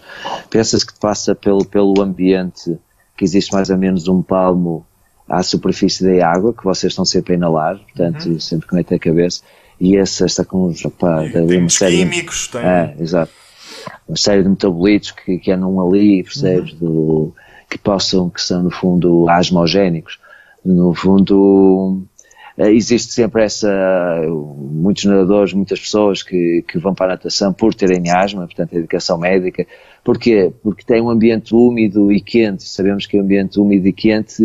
Pensa-se que passa pelo ambiente, que existe mais ou menos um palmo à superfície da água, que vocês estão sempre a inalar, portanto, sempre que metem a cabeça, e essa está com uns, tem químicos, tem. Exato. Uma série de metabolitos que andam ali, percebes, que são no fundo asmogénicos. No fundo, existe sempre muitos nadadores, muitas pessoas que vão para a natação por terem asma, portanto, a educação médica. Porquê? Porque tem um ambiente úmido e quente. Sabemos que o ambiente úmido e quente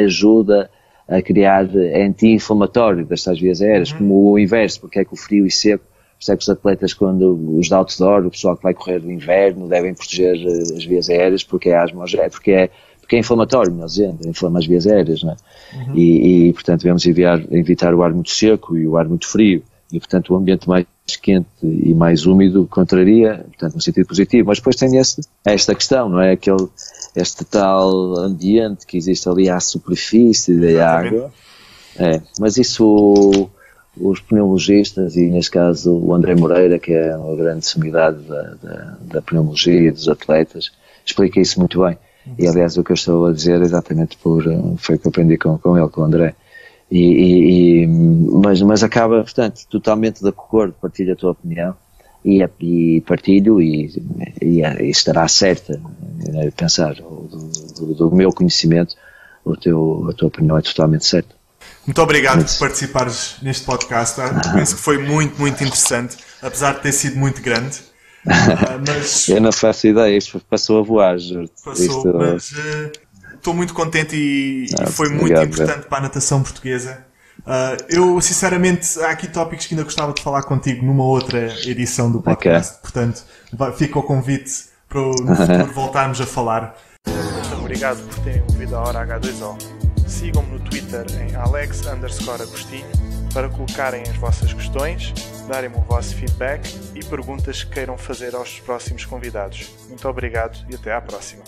ajuda a criar anti-inflamatório das tais vias aéreas, como o inverso, porque é que o frio e seco, por é que os atletas, quando os de outdoor, o pessoal que vai correr no inverno, devem proteger as vias aéreas, porque é asma, porque é inflamatório, melhor dizendo, inflama as vias aéreas, não é? E portanto, devemos evitar o ar muito seco e o ar muito frio, e portanto o ambiente mais quente e mais úmido contraria, portanto, no sentido positivo. Mas depois tem esta questão, não é? Este tal ambiente que existe ali à superfície da água. Mas isso os pneumologistas, e neste caso o André Moreira, que é uma grande sumidade da pneumologia e dos atletas, explica isso muito bem. E aliás o que eu estou a dizer exatamente foi o que eu aprendi com ele, com o André. Mas acaba, portanto, totalmente de acordo, partilho a tua opinião e partilho e estará certa, pensar do meu conhecimento, a tua opinião é totalmente certa. Muito obrigado por participares neste podcast. Penso que foi muito, muito interessante, apesar de ter sido muito grande. Mas eu não faço ideia, isto passou a voar, juro. Mas estou muito contente e foi muito importante para a natação portuguesa. Eu, sinceramente, há aqui tópicos que ainda gostava de falar contigo numa outra edição do podcast. Portanto, fica o convite para no futuro voltarmos a falar. Muito obrigado por terem ouvido a Hora H2O. Sigam-me no Twitter em Alex_Agostinho para colocarem as vossas questões, darem-me o vosso feedback e perguntas que queiram fazer aos próximos convidados. Muito obrigado e até à próxima.